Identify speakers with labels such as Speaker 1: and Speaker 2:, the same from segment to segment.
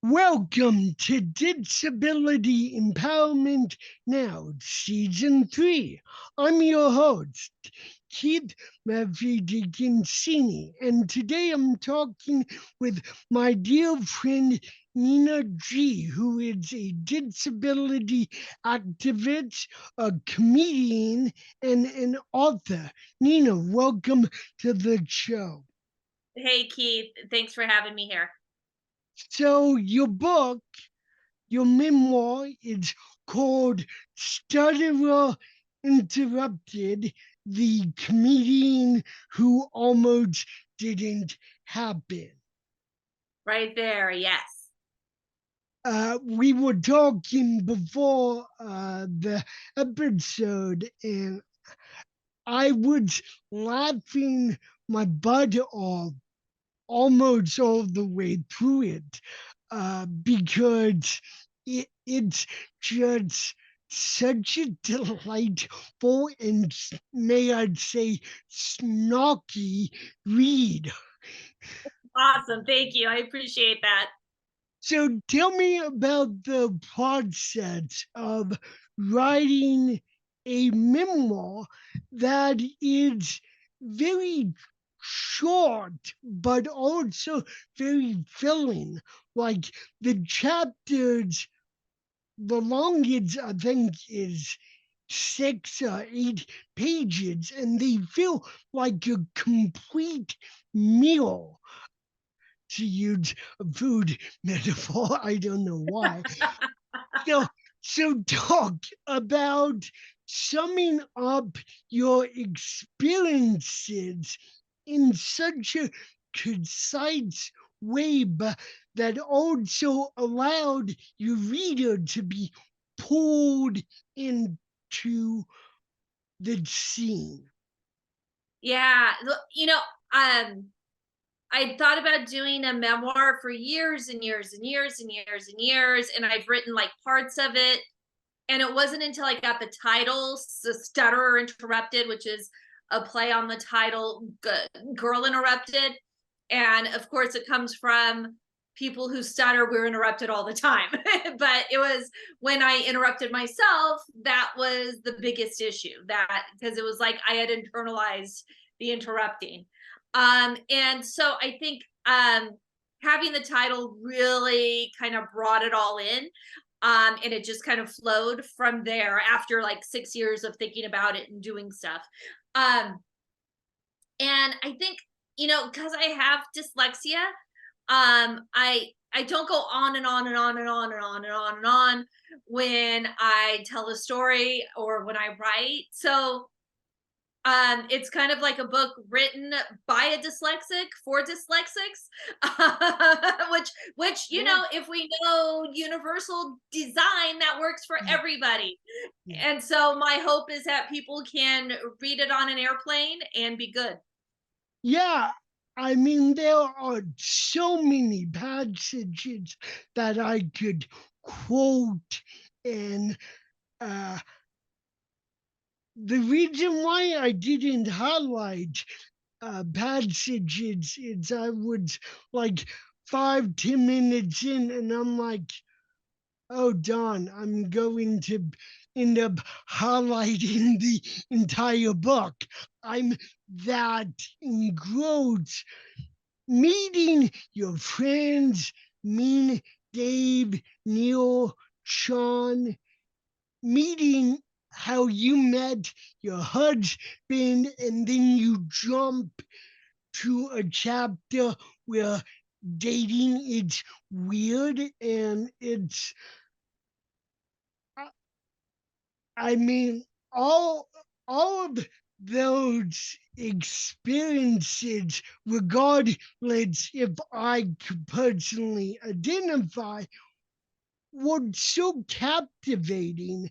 Speaker 1: Welcome to Disability Empowerment Now, Season 3. I'm your host, Keith Mavidicancini, and today I'm talking with my dear friend Nina G., who is a disability activist, a comedian, and an author. Nina, welcome to the show.
Speaker 2: Hey, Keith. Thanks for having me here.
Speaker 1: So, your book, your memoir is called Stutterer Interrupted, the comedian who almost didn't happen.
Speaker 2: Right there. Yes.
Speaker 1: We were talking before the episode, and I was laughing my butt off almost all the way through it because it's just such a delightful and, may I say, snarky read.
Speaker 2: Awesome. Thank you. I appreciate that.
Speaker 1: So tell me about the process of writing a memoir that is very short, but also very filling. Like the chapters, the longest I think is 6 or 8 pages, and they feel like a complete meal, to use a food metaphor. I don't know why. So, so talk about summing up your experiences in such a concise way, but that also allowed your reader to be pulled into the scene.
Speaker 2: Yeah. I thought about doing a memoir for years and years and years and years and years, and I've written like parts of it. And it wasn't until I got the title, the Stutterer Interrupted, which is a play on the title Girl Interrupted. And of course, it comes from people who stutter. We're interrupted all the time. But it was when I interrupted myself that was the biggest issue, that because it was like I had internalized the interrupting. And so I think having the title really kind of brought it all in. And it just kind of flowed from there after like 6 years of thinking about it and doing stuff. Um, and I think, because I have dyslexia, I don't go on and on and on and on and on and on and on when I tell a story or when I write. So it's kind of like a book written by a dyslexic for dyslexics, which
Speaker 1: Yeah.
Speaker 2: if we know universal design, that works for
Speaker 1: Yeah.
Speaker 2: everybody.
Speaker 1: Yeah.
Speaker 2: And so my hope is that people can read it on an airplane and be good.
Speaker 1: Yeah, I mean, there are so many passages that I could quote, and uh, the reason why I didn't highlight passages is I was like 5, 10 minutes in, and I'm like, oh, darn, I'm going to end up highlighting the entire book. I'm that engrossed. Meeting your friends, mean Dave, Neil, Sean, meeting how you met your husband, and then you jump to a chapter where dating is weird, and it's, I mean, all of those experiences, regardless if I could personally identify, were so captivating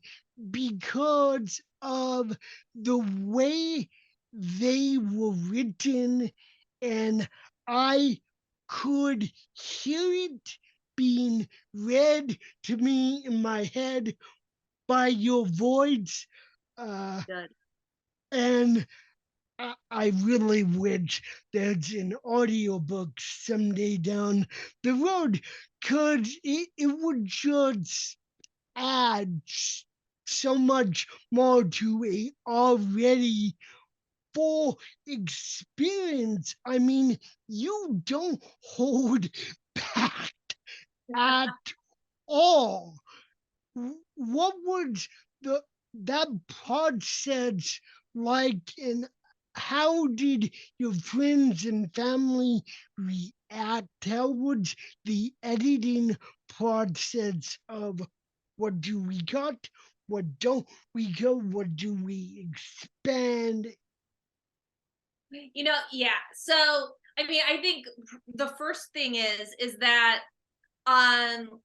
Speaker 1: because of the way they were written, and I could hear it being read to me in my head by your voice. Uh,
Speaker 2: Good.
Speaker 1: and I really wish there's an audiobook someday down the road, because it would just add so much more to a already full experience. I mean, you don't hold back at all. What was the that process like, and how did your friends and family react? How was the editing process of what do we cut, what don't we go, what do we expand?
Speaker 2: Yeah. So, I mean, I think the first thing is that um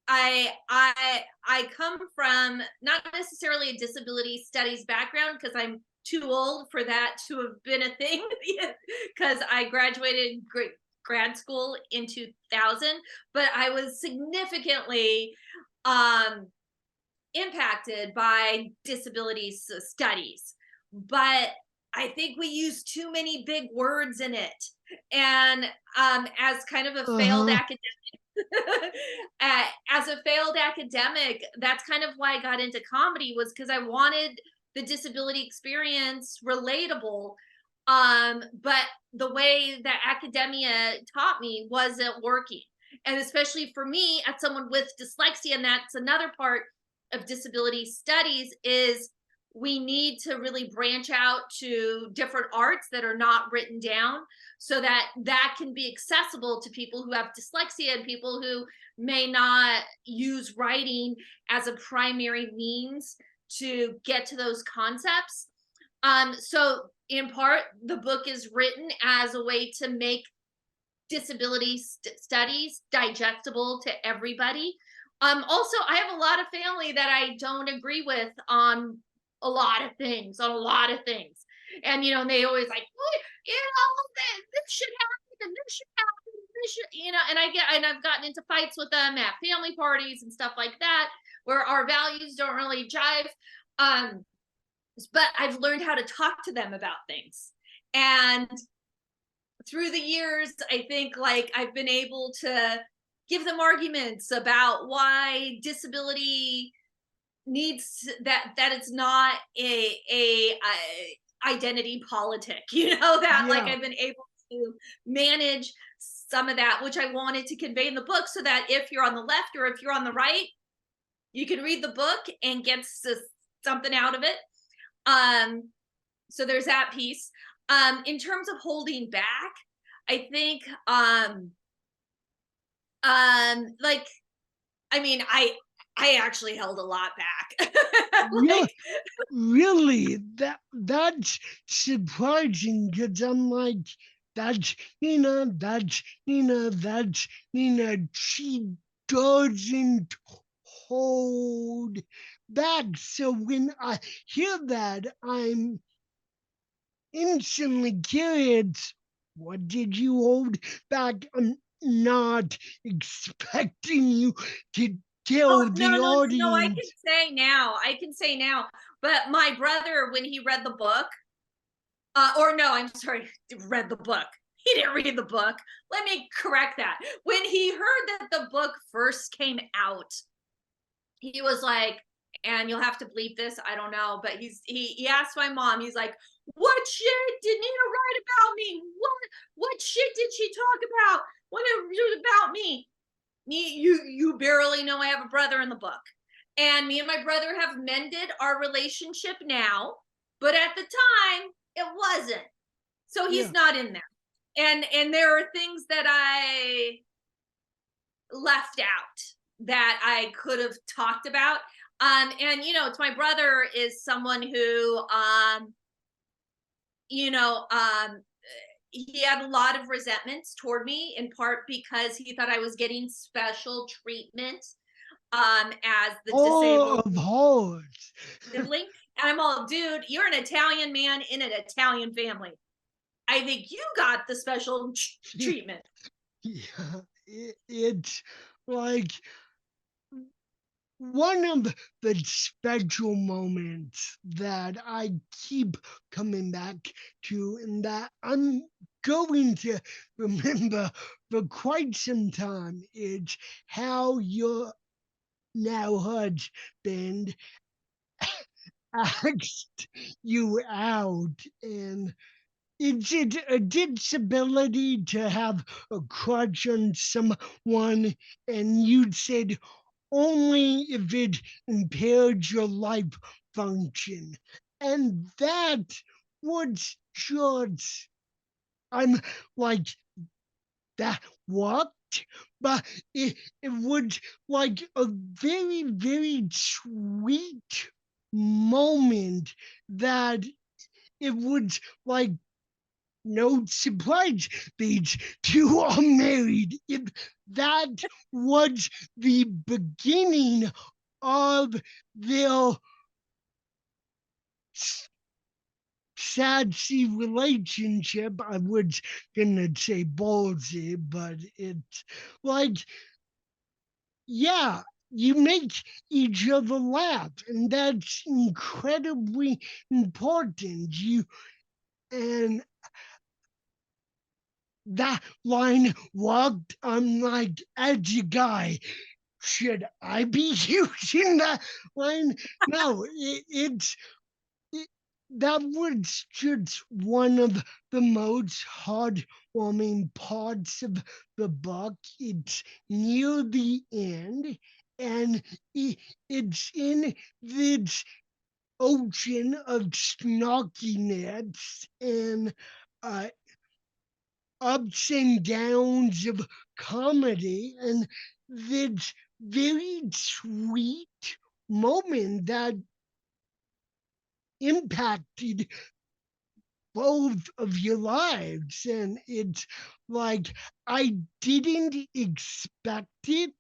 Speaker 2: I come from not necessarily a disability studies background, because I'm too old for that to have been a thing, because I graduated grad school in 2000, but I was significantly um impacted by disability studies. But I think we use too many big words in it. And as kind of a failed
Speaker 1: Uh-huh.
Speaker 2: academic, as a failed academic, that's kind of why I got into comedy, was because I wanted the disability experience relatable. But the way that academia taught me wasn't working. And especially for me, as someone with dyslexia, and that's another part of disability studies, is we need to really branch out to different arts that are not written down, so that that can be accessible to people who have dyslexia and people who may not use writing as a primary means to get to those concepts. So in part, the book is written as a way to make disability studies digestible to everybody. Also, I have a lot of family that I don't agree with on a lot of things, and and they always like, well, this should happen, and this should happen, and this should, and I've gotten into fights with them at family parties and stuff like that, where our values don't really jive. Um, but I've learned how to talk to them about things, and through the years, I think, like, I've been able to give them arguments about why disability needs that it's not a identity politic, that, like,
Speaker 1: Yeah,
Speaker 2: I've been able to manage some of that, which I wanted to convey in the book, so that if you're on the left or if you're on the right, you can read the book and get something out of it. Um, so there's that piece. In terms of holding back, I think like, I mean, I actually held a lot back.
Speaker 1: really,
Speaker 2: Like,
Speaker 1: really, that's surprising, because I'm like, that's that's she doesn't hold back. So when I hear that, I'm instantly curious. What did you hold back? I'm not expecting you to
Speaker 2: oh,
Speaker 1: tell
Speaker 2: no,
Speaker 1: the
Speaker 2: no, no, no,
Speaker 1: audience.
Speaker 2: I can say now, but my brother, when he read the book, or no, I'm sorry, read the book. He didn't read the book. Let me correct that. When he heard that the book first came out, he was like, and you'll have to bleep this, I don't know, but he asked my mom, he's like, what shit did Nina write about me? What shit did she talk about? What it was about me? You barely know I have a brother in the book. And me and my brother have mended our relationship now, but at the time it wasn't. So he's
Speaker 1: Yeah,
Speaker 2: not in there. And there are things that I left out that I could have talked about. And it's my brother is someone who you know, he had a lot of resentments toward me, in part because he thought I was getting special treatment as the
Speaker 1: all
Speaker 2: disabled
Speaker 1: of horrors.
Speaker 2: sibling. And I'm all, dude, you're an Italian man in an Italian family. I think you got the special treatment.
Speaker 1: Yeah, it's like one of the special moments that I keep coming back to, and that I'm going to remember for quite some time, is how your now husband asked you out. And is it a disability to have a crush on someone? And you said only if it impairs your life function. And that was just, I'm like, that what? But it was like a very, very sweet moment that it was like no surprise these two are married. If that was the beginning of their sassy relationship, I was gonna say ballsy, but it's like, yeah, you make each other laugh, and that's incredibly important. You and that line walked, I'm like, as a guy, should I be using that line? No, it, that was just one of the most heartwarming parts of the book. It's near the end, and it's in this ocean of snarkiness and uh, ups and downs of comedy, and this very sweet moment that impacted both of your lives. And it's like, I didn't expect it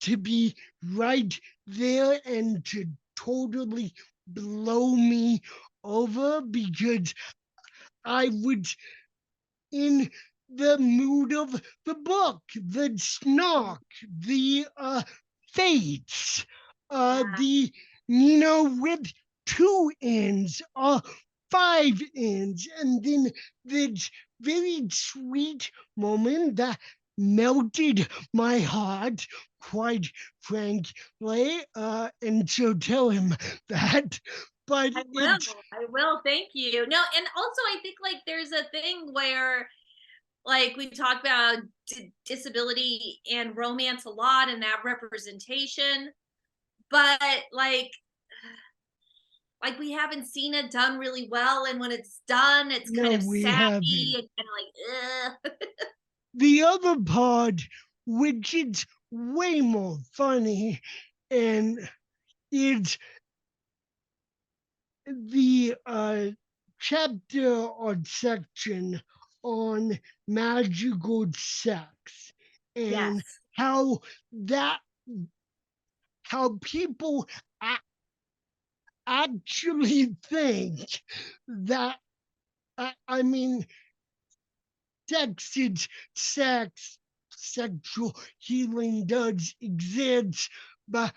Speaker 1: to be right there and to totally blow me over, because I was in the mood of the book, the snark, the fates,
Speaker 2: Yeah.
Speaker 1: the with two ends, five ends, and then this very sweet moment that melted my heart, quite frankly. And so tell him that. But
Speaker 2: I
Speaker 1: it's
Speaker 2: will. I will. Thank you. No, and also I think like there's a thing where like we talk about disability and romance a lot and that representation, but like we haven't seen it done really well, and when it's done it's kind
Speaker 1: no,
Speaker 2: of
Speaker 1: we
Speaker 2: sappy
Speaker 1: haven't.
Speaker 2: and kind of like ugh.
Speaker 1: The other part, which is way more funny, and is the chapter or section on magical sex, and
Speaker 2: Yes.
Speaker 1: how that how people a- actually think that, I mean, sex is sex, sexual healing does exist, but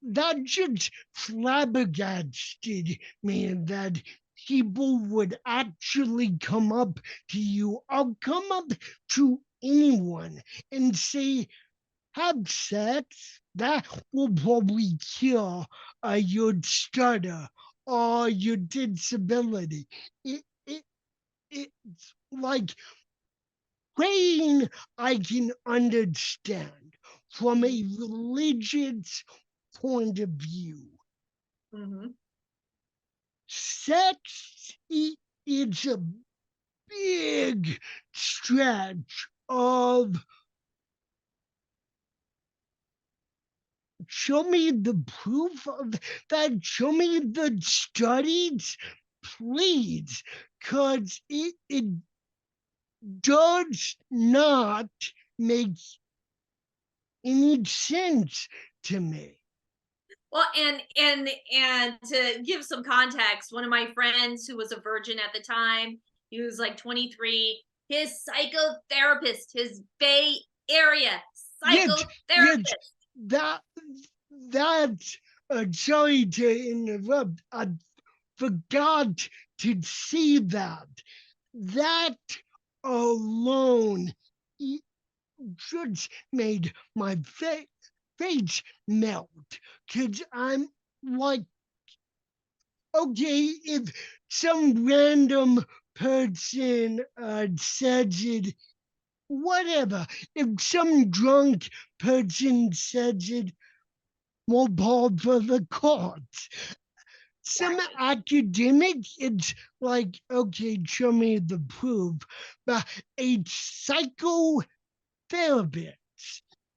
Speaker 1: that just flabbergasted me, that people would actually come up to you. I'll come up to anyone and say, have sex. That will probably cure your stutter or your disability. It, it's like praying I can understand from a religious point of view.
Speaker 2: Mm-hmm.
Speaker 1: Sex is a big stretch of, show me the proof of that, show me the studies, please, because it does not make any sense to me.
Speaker 2: Well, and to give some context, one of my friends who was a virgin at the time, he was like 23. His psychotherapist, his area
Speaker 1: Yet, yet
Speaker 2: psychotherapist.
Speaker 1: that that sorry to interrupt. I forgot to see that. That alone just made my face melt. Cause I'm like, okay, if some random person says it, whatever. If some drunk person says it, we'll call for the courts. Some
Speaker 2: Exactly.
Speaker 1: academics, it's like, okay, show me the proof. But a psychotherapist,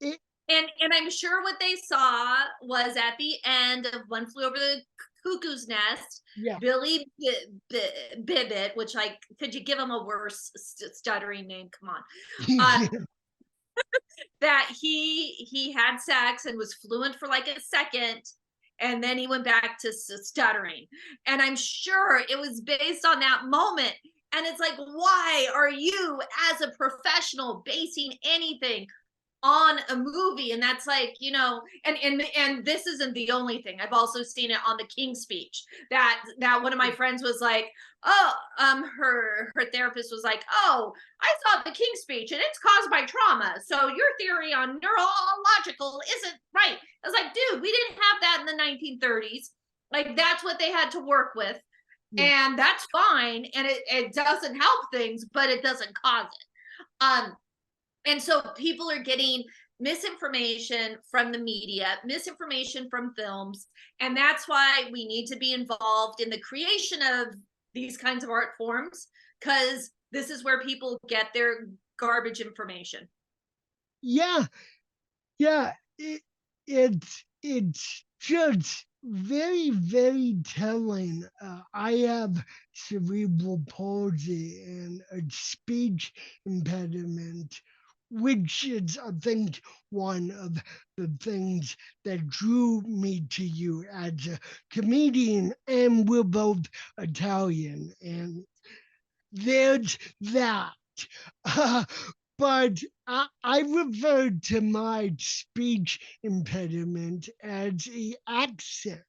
Speaker 1: it,
Speaker 2: And I'm sure what they saw was at the end of One Flew Over the Cuckoo's Nest,
Speaker 1: yeah,
Speaker 2: Billy Bibbit, which like, could you give him a worse stuttering name? Come on.
Speaker 1: yeah,
Speaker 2: That he had sex and was fluent for like a second, and then he went back to stuttering. And I'm sure it was based on that moment. And it's like, why are you, as a professional, basing anything on a movie? And that's like, and this isn't the only thing. I've also seen it on the King's Speech, that one of my friends was like, oh, her therapist was like, oh, I saw the King's Speech and it's caused by trauma, so your theory on neurological isn't right. I was like, dude, we didn't have that in the 1930s. Like, that's what they had to work with,
Speaker 1: yeah,
Speaker 2: and that's fine, and it doesn't help things, but it doesn't cause it. And so people are getting misinformation from the media, misinformation from films. And that's why we need to be involved in the creation of these kinds of art forms, because this is where people get their garbage information.
Speaker 1: yeah, yeah. It's just very, very telling. I have cerebral palsy and a speech impediment, which is, I think, one of the things that drew me to you as a comedian. And we're both Italian, and there's that. Uh, but I refer to my speech impediment as a accent.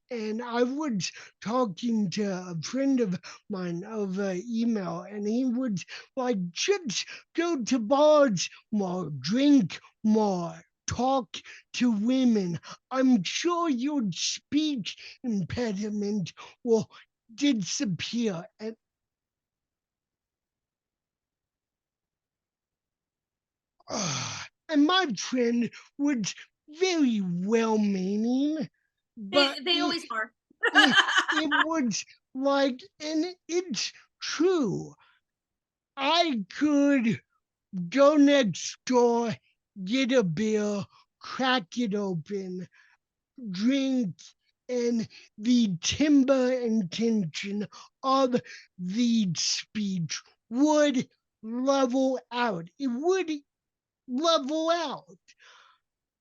Speaker 1: And I was talking to a friend of mine over email, and he was like, just go to bars more, drink more, talk to women. I'm sure your speech impediment will disappear. And my friend was very well meaning, but
Speaker 2: They always are.
Speaker 1: it was like, and it's true. I could go next door, get a beer, crack it open, drink, and the timber and tension of the speech would level out. It would level out.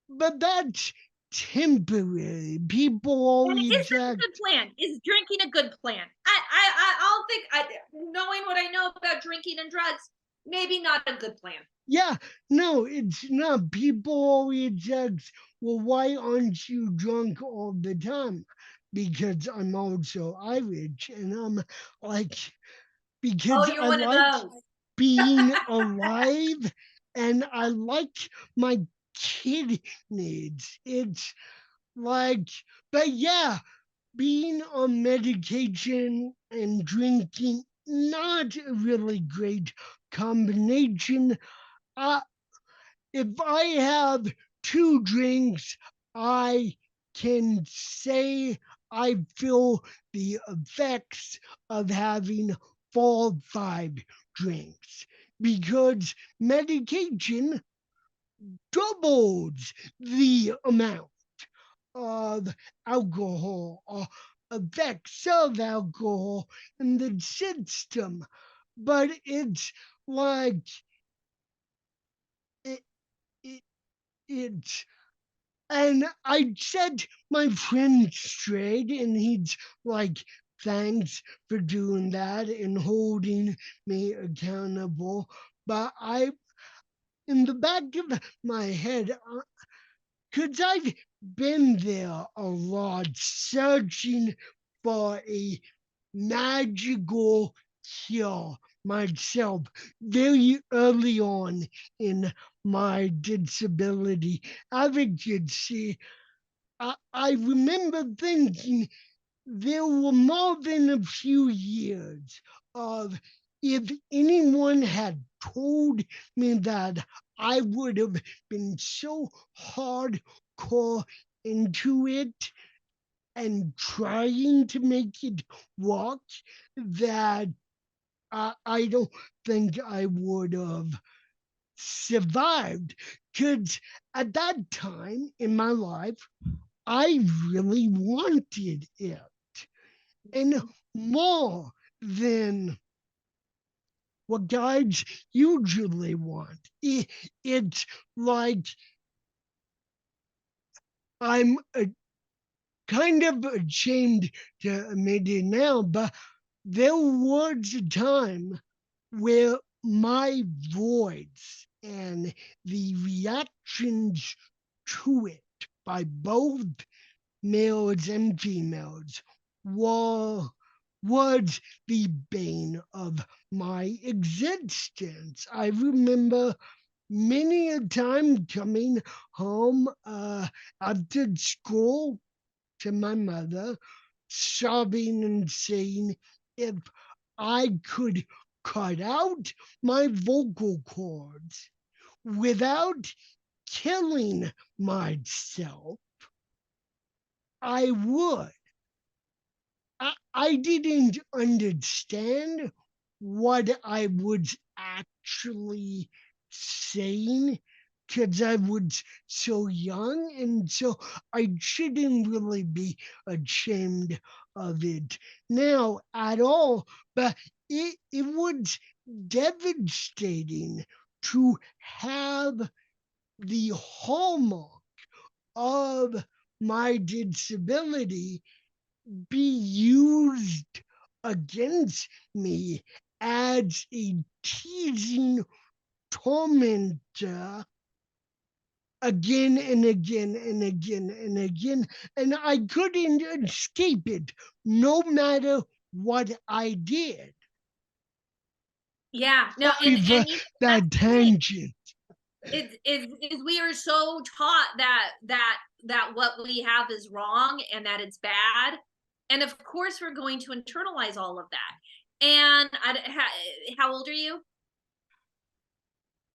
Speaker 1: But that's temporary. People
Speaker 2: And is
Speaker 1: always
Speaker 2: this a good
Speaker 1: act,
Speaker 2: plan? Is drinking a good plan? I don't think, knowing what I know about drinking and drugs, maybe not a good plan.
Speaker 1: yeah, no, it's not. People always ask, well, why aren't you drunk all the time? Because I'm also Irish, and I'm like,
Speaker 2: Oh,
Speaker 1: because
Speaker 2: you're
Speaker 1: I
Speaker 2: one of
Speaker 1: like
Speaker 2: those.
Speaker 1: being alive and I like my kid needs. It's like, but yeah, being on medication and drinking, not a really great combination. Uh, if I have two drinks, I can say I feel the effects of having 4 or 5 drinks because medication doubles the amount of alcohol or effects of alcohol in the system. But it's like it, it it's and I set my friend straight and he's like, thanks for doing that and holding me accountable. But in the back of my head, because I've been there a lot, searching for a magical cure myself very early on in my disability advocacy. I remember thinking there were more than a few years of, if anyone had told me that, I would have been so hardcore into it and trying to make it work that I don't think I would have survived. Because at that time in my life, I really wanted it. And more than what guys usually want. It's like I'm kind of ashamed to admit it now, but there was a time where my voice and the reactions to it by both males and females was the bane of my existence. I remember many a time coming home after school to my mother, sobbing and saying if I could cut out my vocal cords without killing myself, I would. I didn't understand what I was actually saying because I was so young, and so I shouldn't really be ashamed of it now at all. But it was devastating to have the hallmark of my disability be used against me as a teasing tormentor again and again and again and again. And I couldn't escape it no matter what I did.
Speaker 2: Yeah, no,
Speaker 1: Sorry for
Speaker 2: that's
Speaker 1: that
Speaker 2: the thing.
Speaker 1: tangent.
Speaker 2: Is we are so taught that what we have is wrong and that it's bad, and of course we're going to internalize all of that. And how old are you?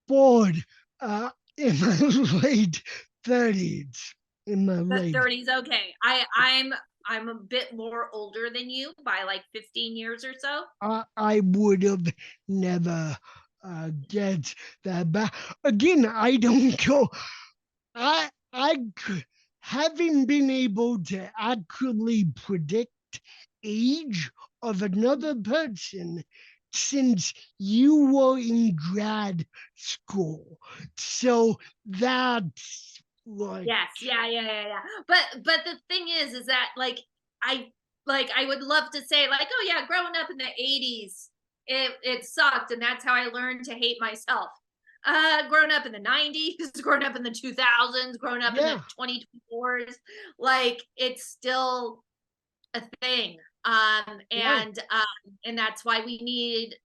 Speaker 1: Bored in my late 30s. In my
Speaker 2: The
Speaker 1: late
Speaker 2: 30s. Okay, I'm a bit more older than you by like 15 years or so.
Speaker 1: I would have never guessed that. But again, I don't go. Haven't been able to accurately predict age of another person since you were in grad school. So that's like,
Speaker 2: Yes, yeah. But the thing is that I I would love to say like, oh yeah, growing up in the 80s, it sucked, and that's how I learned to hate myself. Growing up in the 90s, growing up in the 2000s, growing up in the
Speaker 1: yeah,
Speaker 2: 2024s, like it's still a thing.
Speaker 1: yeah.
Speaker 2: And that's why we need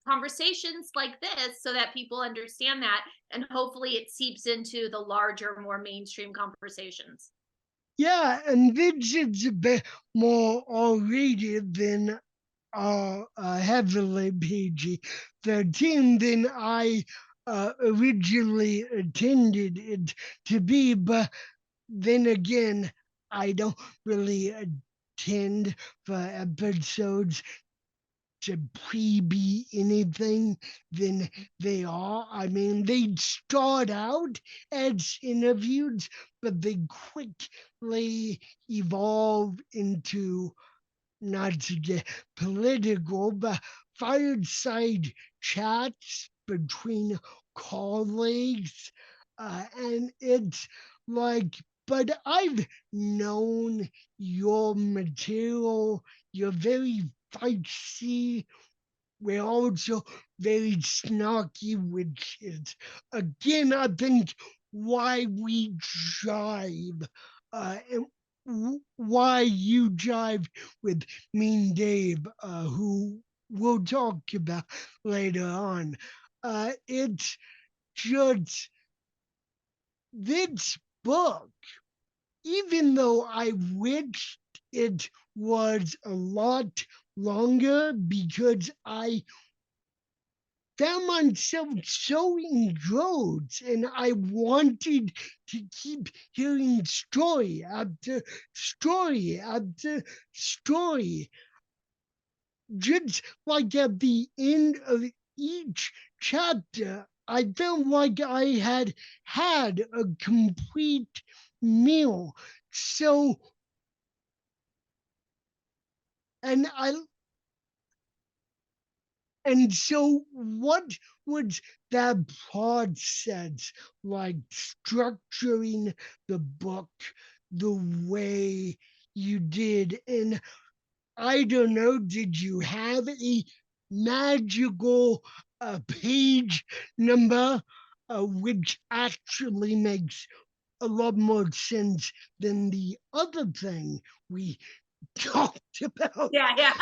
Speaker 2: conversations like this so that people understand that, and hopefully it seeps into the larger, more mainstream conversations.
Speaker 1: Yeah, and this is a bit more R-rated than heavily PG-13 than I originally intended it to be. But then again, I don't really intend for episodes to be anything than they are. I mean, they start out as interviews, but they quickly evolve into, not to get political, but fireside chats between colleagues. And it's like, but I've known your material, you're very feisty, we're also very snarky with kids. Again, I think why we jive, and why you jive with Mean Dave, who we'll talk about later on. It's just this book, even though I wished it was a lot longer because I found myself so engrossed and I wanted to keep hearing story after story after story. Just like at the end of each chapter, I felt like I had had a complete meal. So, and I And so, what was that process like, structuring the book the way you did? And I don't know, did you have a magical page number, which actually makes a lot more sense than the other thing we talked about?
Speaker 2: Yeah, yeah.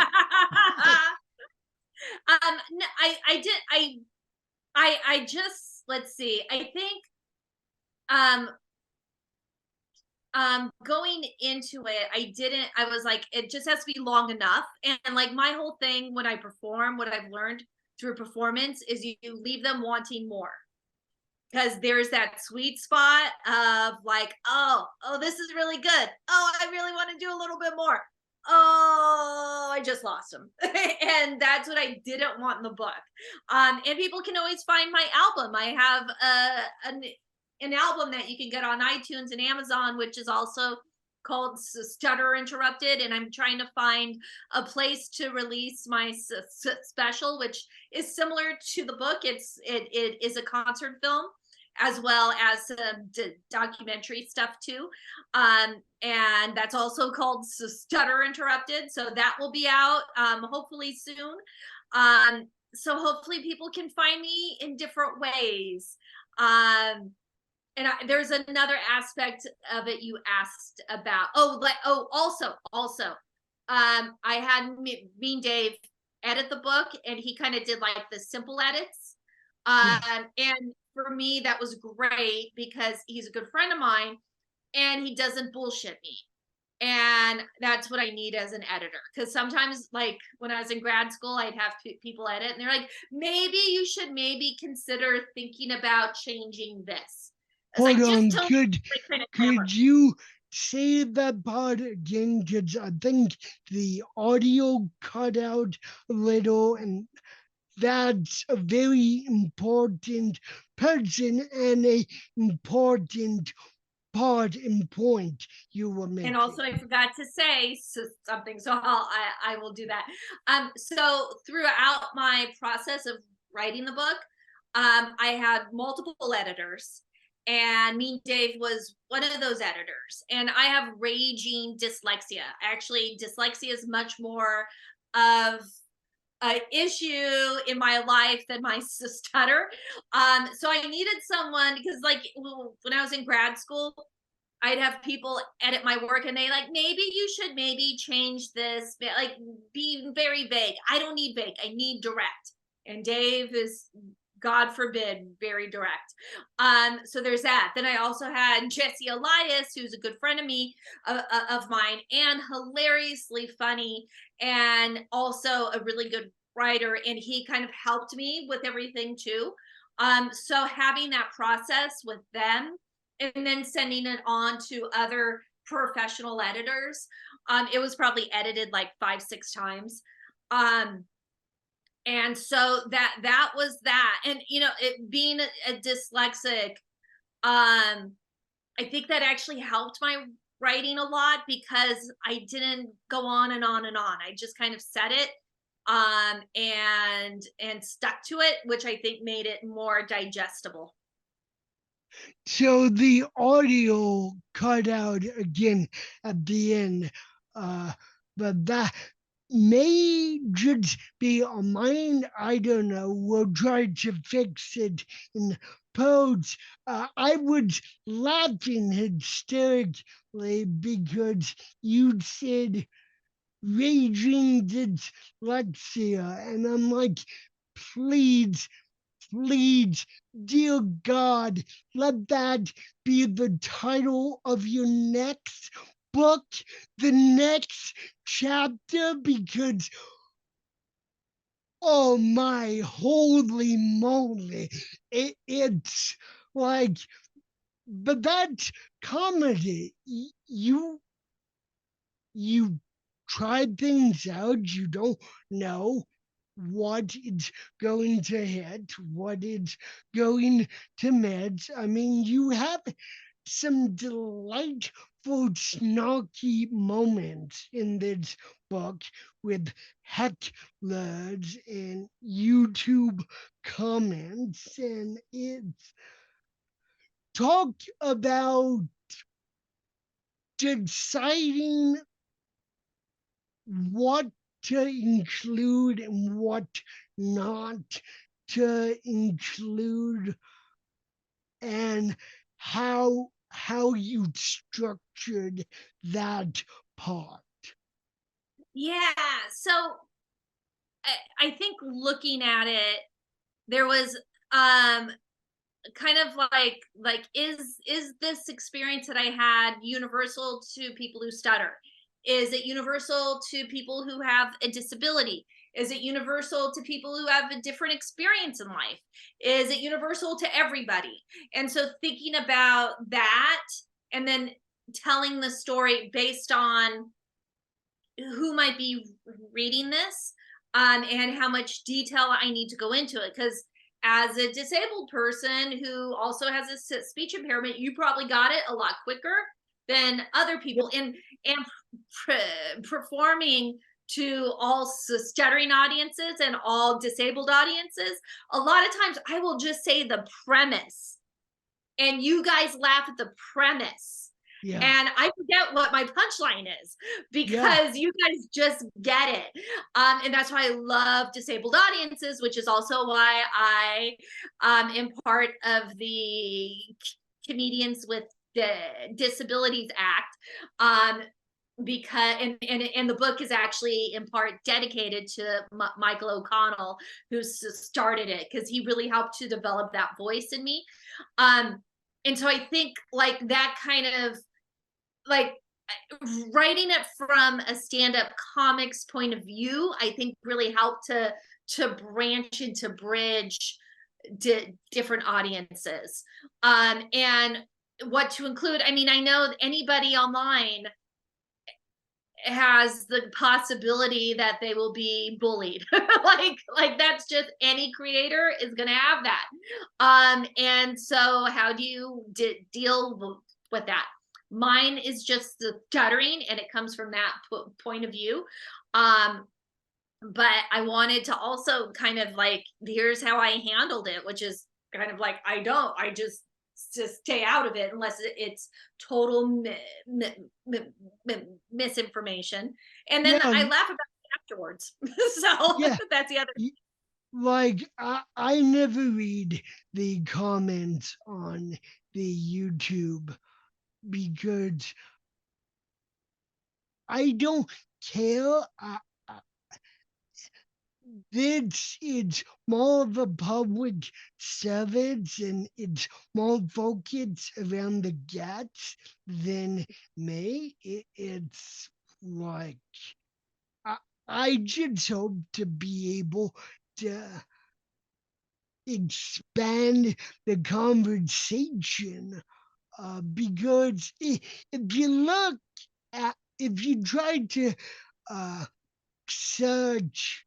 Speaker 2: No, I did, I just, let's see, I think, um, going into it, I was like, it just has to be long enough. And like my whole thing when I perform, what I've learned through performance is you leave them wanting more. Because there's that sweet spot of like, oh, this is really good. Oh, I really want to do a little bit more. Oh, I just lost them. And that's what I didn't want in the book. And people can always find my album. I have an album that you can get on iTunes and Amazon, which is also called Stutterer Interrupted. And I'm trying to find a place to release my special, which is similar to the book. It is a concert film as well as some documentary stuff too. And that's also called Stutterer Interrupted. So that will be out hopefully soon. So hopefully people can find me in different ways. And there's another aspect of it you asked about. Also, I had Mean Dave edit the book, and he kind of did like the simple edits.
Speaker 1: Yes.
Speaker 2: And for me, that was great because he's a good friend of mine, and he doesn't bullshit me. And that's what I need as an editor. Because sometimes, like when I was in grad school, I'd have people edit, and they're like, maybe you should maybe consider thinking about changing this. It's
Speaker 1: Hold
Speaker 2: like, just
Speaker 1: on,
Speaker 2: tell me like kind of grammar.
Speaker 1: could you say that part again? Because I think the audio cut out a little, and that's a very important person and a important part and point you were
Speaker 2: And
Speaker 1: making.
Speaker 2: also, I forgot to say something, so I will do that. So throughout my process of writing the book, I had multiple editors, and Mean Dave was one of those editors. And I have raging dyslexia. Actually, dyslexia is much more of an issue in my life than my stutter. So I needed someone because, like, when I was in grad school, I'd have people edit my work and they like, maybe you should maybe change this, like be very vague. I don't need vague. I need direct. And Dave is, God forbid, very direct. So there's that. Then I also had Jesse Elias, who's a good friend of me, of mine, and hilariously funny, and also a really good writer. And he kind of helped me with everything too. So having that process with them and then sending it on to other professional editors. It was probably edited like 5, 6 times. And so that was that. And it being a dyslexic, I think that actually helped my writing a lot because I didn't go on and on and on. I just kind of said it and stuck to it, which I think made it more digestible.
Speaker 1: So the audio cut out again at the end, but may just be on mine. I don't know. We'll try to fix it in post. I was laughing hysterically because you said raging dyslexia, and I'm like, please, please, dear God, let that be the title of your next book, the next chapter, because oh my holy moly, it's like, but that's comedy. You try things out, you don't know what it's going to hit, what it's going to miss. I mean, you have some delightful, snarky moments in this book with hecklers and YouTube comments, and it's talk about deciding what to include and what not to include, and how you structured that part.
Speaker 2: Yeah. So I think looking at it, there was kind of like is this experience that I had universal to people who stutter? Is it universal to people who have a disability? Is it universal to people who have a different experience in life? Is it universal to everybody? And so thinking about that and then telling the story based on who might be reading this, and how much detail I need to go into it. Because as a disabled person who also has a speech impairment, you probably got it a lot quicker than other people. And performing to all stuttering audiences and all disabled audiences, a lot of times I will just say the premise, and you guys laugh at the premise,
Speaker 1: Yeah,
Speaker 2: and I forget what my punchline is
Speaker 1: yeah,
Speaker 2: because you guys just get it. And that's why I love disabled audiences, which is also why I am part of the Comedians with Disabilities Act. Because and the book is actually in part dedicated to Michael O'Connell, who started it, because he really helped to develop that voice in me. And so I think like that kind of like writing it from a stand-up comics point of view, I think really helped to branch and to bridge different audiences, and what to include. I mean, I know anybody online has the possibility that they will be bullied. Like that's just, any creator is going to have that. And so how do you deal with that? Mine is just the stuttering, and it comes from that point of view. um but I wanted to also kind of like, here's how I handled it, which is kind of like, I just stay out of it unless it's total misinformation, and then
Speaker 1: yeah,
Speaker 2: I laugh about it afterwards. So
Speaker 1: yeah.
Speaker 2: that's the other.
Speaker 1: Like I never read the comments on the YouTube because I don't care. It's more of a public service, and it's more focused around the guests than me. It's like I, I just hope to be able to expand the conversation, because if you look if you try to uh, search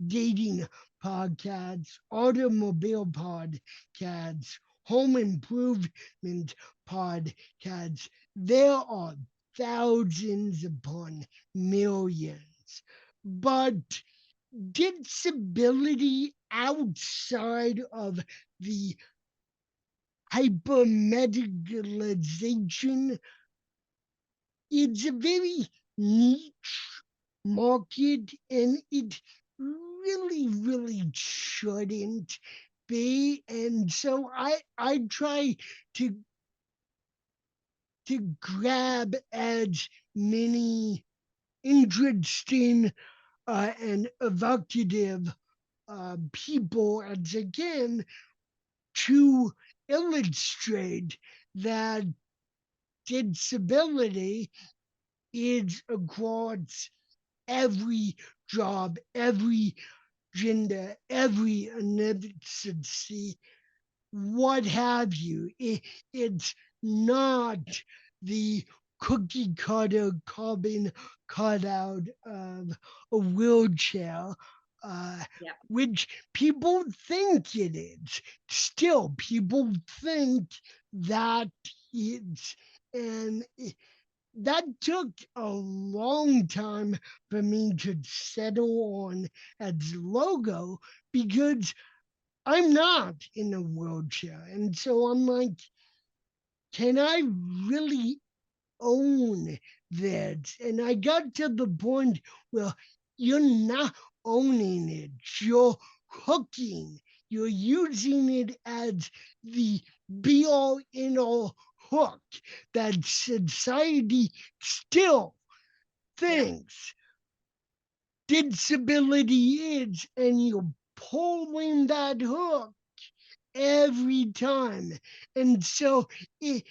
Speaker 1: dating podcasts, automobile podcasts, home improvement podcasts, there are thousands upon millions. But disability outside of the hypermedicalization is a very niche market, and it really, really shouldn't be. And so I try to grab as many interesting and evocative people as I can to illustrate that disability is across every job, every gender, every ethnicity, what have you. It's not the cookie cutter carbon cutout of a wheelchair, uh,
Speaker 2: Yeah.
Speaker 1: which people think it is. Still, people think that it's, and that took a long time for me to settle on as logo because I'm not in a wheelchair. And so I'm like, can I really own that? And I got to the point where you're not owning it, you're hooking, you're using it as the be all in all hook that society still
Speaker 2: Yeah.
Speaker 1: thinks disability is, and you're pulling that hook every time. And so it,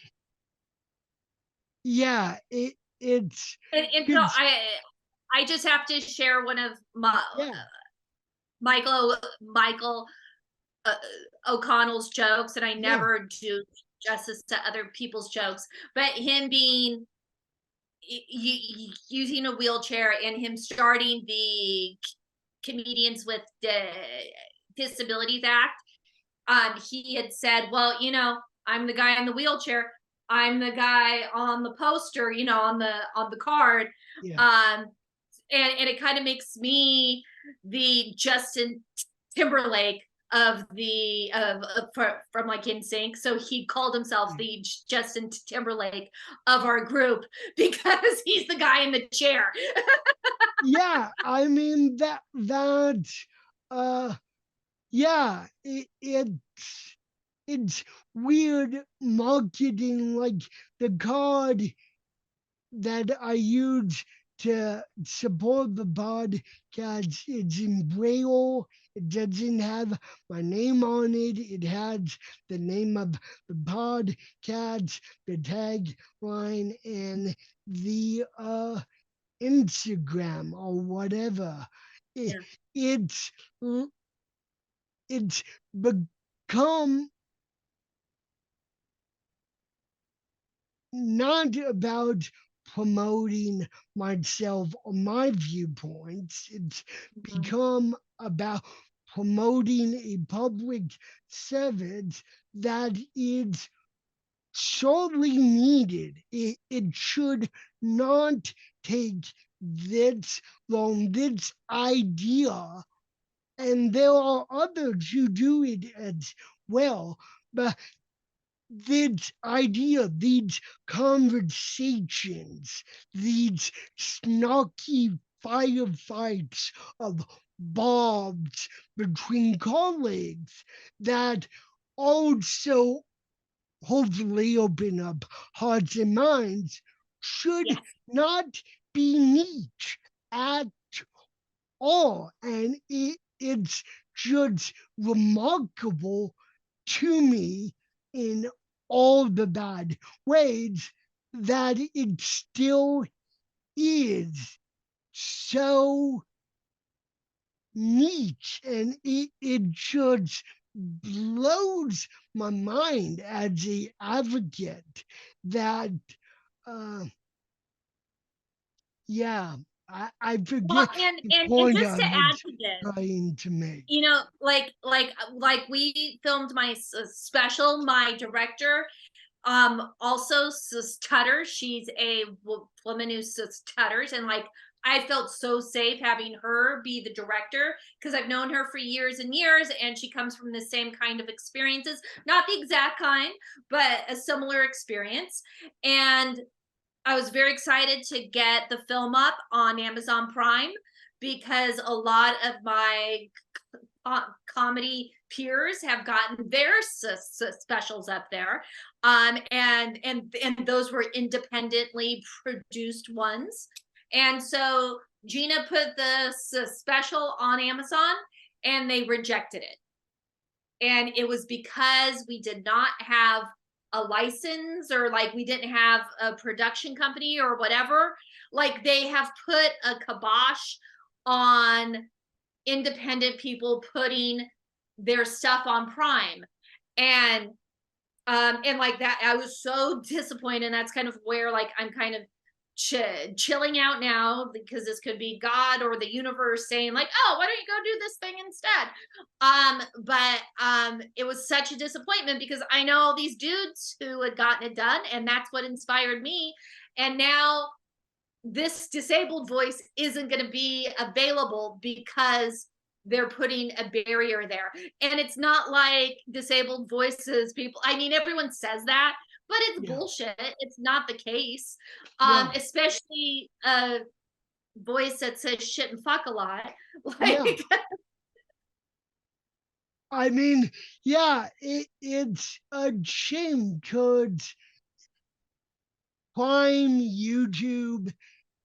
Speaker 1: yeah, it's
Speaker 2: And so
Speaker 1: because
Speaker 2: I just have to share one of my
Speaker 1: yeah,
Speaker 2: Michael uh, O'Connell's jokes, and I
Speaker 1: yeah,
Speaker 2: never do justice to other people's jokes, but him being using a wheelchair and him starting the comedians with the disabilities act, he had said, well, I'm the guy in the wheelchair, I'm the guy on the poster, on the card,
Speaker 1: yeah,
Speaker 2: um and it kind of makes me the Justin Timberlake of the from like NSYNC. So he called himself
Speaker 1: yeah.
Speaker 2: the Justin Timberlake of our group because he's the guy in the chair.
Speaker 1: Yeah, I mean that uh yeah, it's weird marketing like the card that I use to support the podcast. It's in Braille. It doesn't have my name on it. It has the name of the podcast, the tagline, and the Instagram or whatever. It,
Speaker 2: Yeah.
Speaker 1: it's it's become not about promoting myself or my viewpoints. It's
Speaker 2: Mhm.
Speaker 1: become about promoting a public service that is sorely needed. It should not take this long. This idea, and there are others who do it as well, but this idea, these conversations, these snarky firefights of bobs between colleagues that also hopefully open up hearts and minds should
Speaker 2: Yes.
Speaker 1: not be niche at all. And it's just remarkable to me in all the bad ways that it still is so niche, and it just blows my mind as a advocate that uh, yeah, I
Speaker 2: Well,
Speaker 1: forget
Speaker 2: and
Speaker 1: the
Speaker 2: and
Speaker 1: point
Speaker 2: just
Speaker 1: I
Speaker 2: to add
Speaker 1: was
Speaker 2: to this,
Speaker 1: trying to make.
Speaker 2: like we filmed my special, my director also stutters. She's a woman who stutters, and like I felt so safe having her be the director because I've known her for years and years, and she comes from the same kind of experiences, not the exact kind, but a similar experience. And I was very excited to get the film up on Amazon Prime because a lot of my comedy peers have gotten their specials up there, and those were independently produced ones. And so Gina put the special on Amazon, and they rejected it. And it was because we did not have a license, or like we didn't have a production company or whatever. Like they have put a kibosh on independent people putting their stuff on Prime. And like that, I was so disappointed. And that's kind of where like I'm kind of chilling out now, because this could be God or the universe saying like, oh, why don't you go do this thing instead? But it was such a disappointment because I know all these dudes who had gotten it done, and that's what inspired me. And now this disabled voice isn't going to be available because they're putting a barrier there. And it's not like disabled voices people, I mean, everyone says that, but it's
Speaker 1: Yeah,
Speaker 2: bullshit. It's not the case.
Speaker 1: yeah,
Speaker 2: Especially a voice that says shit and fuck a lot.
Speaker 1: yeah.
Speaker 2: Like,
Speaker 1: I mean, yeah, it's a shame because Prime, YouTube,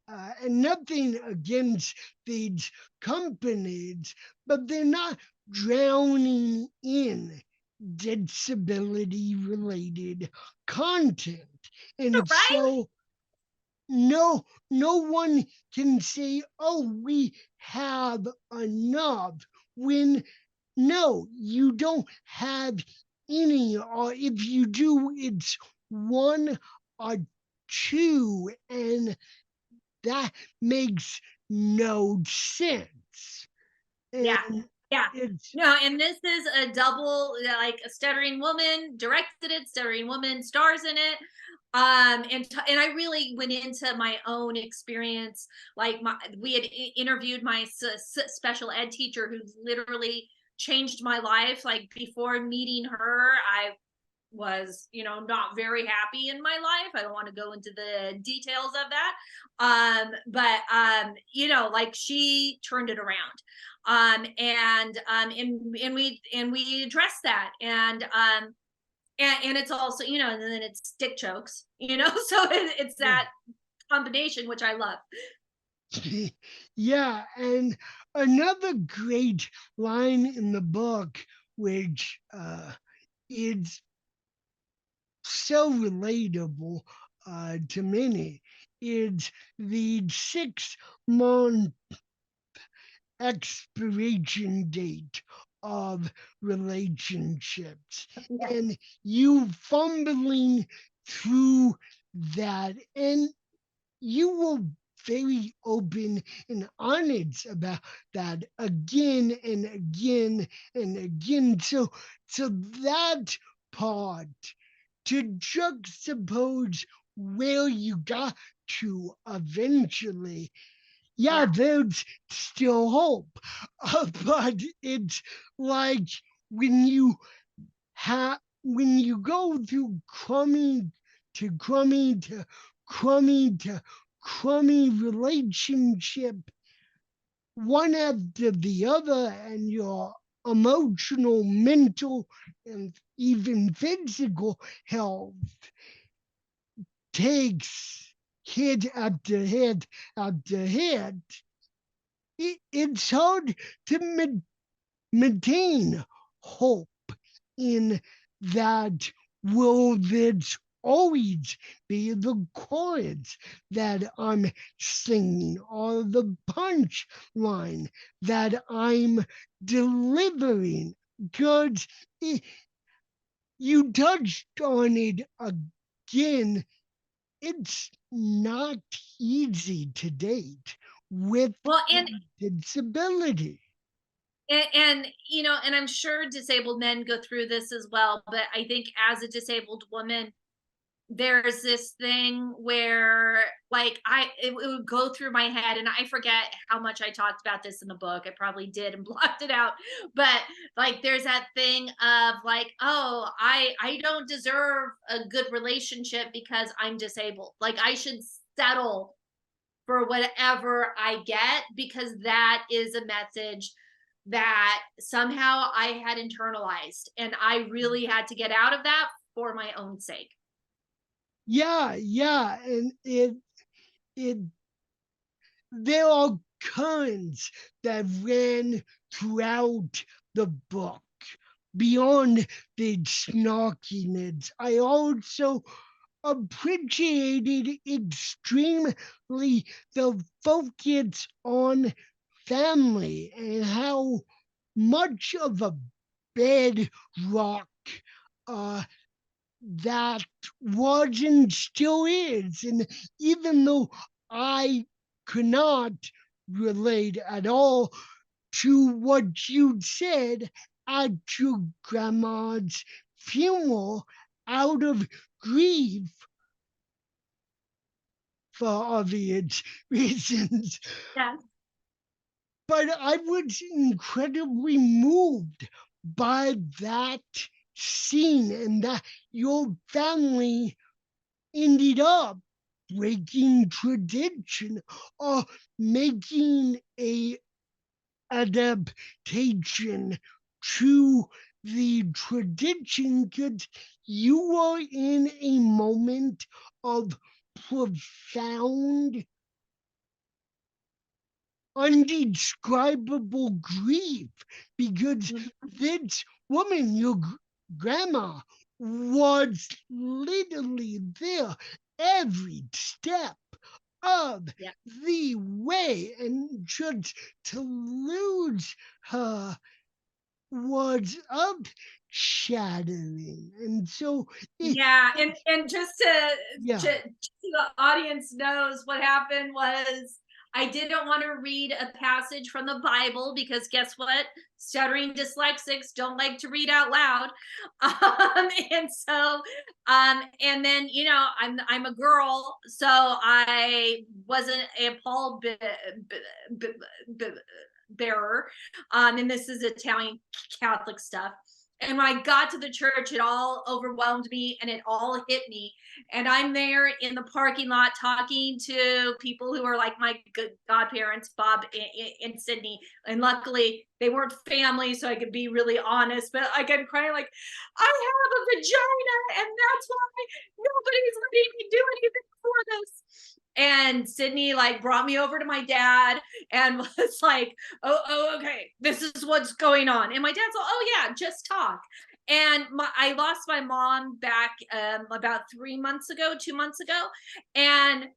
Speaker 1: and nothing against these companies, but they're not drowning in disability related content. And
Speaker 2: right?
Speaker 1: so no one can say, oh, we have enough, when no, you don't have any, or if you do, it's one or two, and that makes no sense.
Speaker 2: Yeah.
Speaker 1: And
Speaker 2: Yeah.
Speaker 1: it's
Speaker 2: No, and this is a double, like a stuttering woman directed it, stuttering woman stars in it. And I really went into my own experience. Like we had interviewed my special ed teacher, who's literally changed my life. Like before meeting her, I was, not very happy in my life. I don't want to go into the details of that. But like she turned it around. And we addressed that. And it's also, and then it's dick jokes, so it's
Speaker 1: yeah.
Speaker 2: that combination, which I love.
Speaker 1: Yeah, and another great line in the book, which is so relatable to many, is the 6 month expiration date of relationships,
Speaker 2: Yeah.
Speaker 1: and you fumbling through that, and you were very open and honest about that again and again and again. So that part, to juxtapose where you got to eventually, yeah,
Speaker 2: Yeah.
Speaker 1: there's still hope. But it's like when you when you go through crummy to crummy to crummy to crummy relationship, one after the other, and your emotional, mental, and even physical health takes hit after hit after hit, it's hard to maintain hope in that will there's always be the chords that I'm singing, or the punch line that I'm delivering. Because you touched on it again, it's not easy to date with
Speaker 2: Well,
Speaker 1: a
Speaker 2: and
Speaker 1: disability.
Speaker 2: and I'm sure disabled men go through this as well, but I think as a disabled woman, there's this thing where like it would go through my head, and I forget how much I talked about this in the book. I probably did and blocked it out. But like there's that thing of like, oh, I don't deserve a good relationship because I'm disabled. Like I should settle for whatever I get because that is a message that somehow I had internalized, and I really had to get out of that for my own sake.
Speaker 1: Yeah, and it there are currents that ran throughout the book beyond the snarkiness. I also appreciated extremely the focus on family and how much of a bedrock uh, that was and still is. And even though I could not relate at all to what you said at your grandma's funeral out of grief for obvious reasons,
Speaker 2: Yeah.
Speaker 1: but I was incredibly moved by that scene and that your family ended up breaking tradition or making a adaptation to the tradition because you were in a moment of profound, undescribable grief because
Speaker 2: Mhm.
Speaker 1: this woman, your grandma, was literally there every step of
Speaker 2: Yeah.
Speaker 1: the way, and just to lose her was shattering. And so,
Speaker 2: Yeah, and just
Speaker 1: yeah,
Speaker 2: just so the audience knows what happened was I didn't want to read a passage from the Bible because guess what? Stuttering dyslexics don't like to read out loud. And so and then I'm a girl, so I wasn't a b- b- bearer. And this is Italian Catholic stuff. And when I got to the church, it all overwhelmed me and it all hit me. And I'm there in the parking lot talking to people who are like my godparents, Bob and Sydney. And luckily, they weren't family, so I could be really honest. But I get crying like, I have a vagina, and that's why nobody's letting me do anything for this. And Sydney like brought me over to my dad and was like, okay, this is what's going on. And my dad's like, oh yeah, just talk. And I lost my mom back about 3 months ago, 2 months ago, and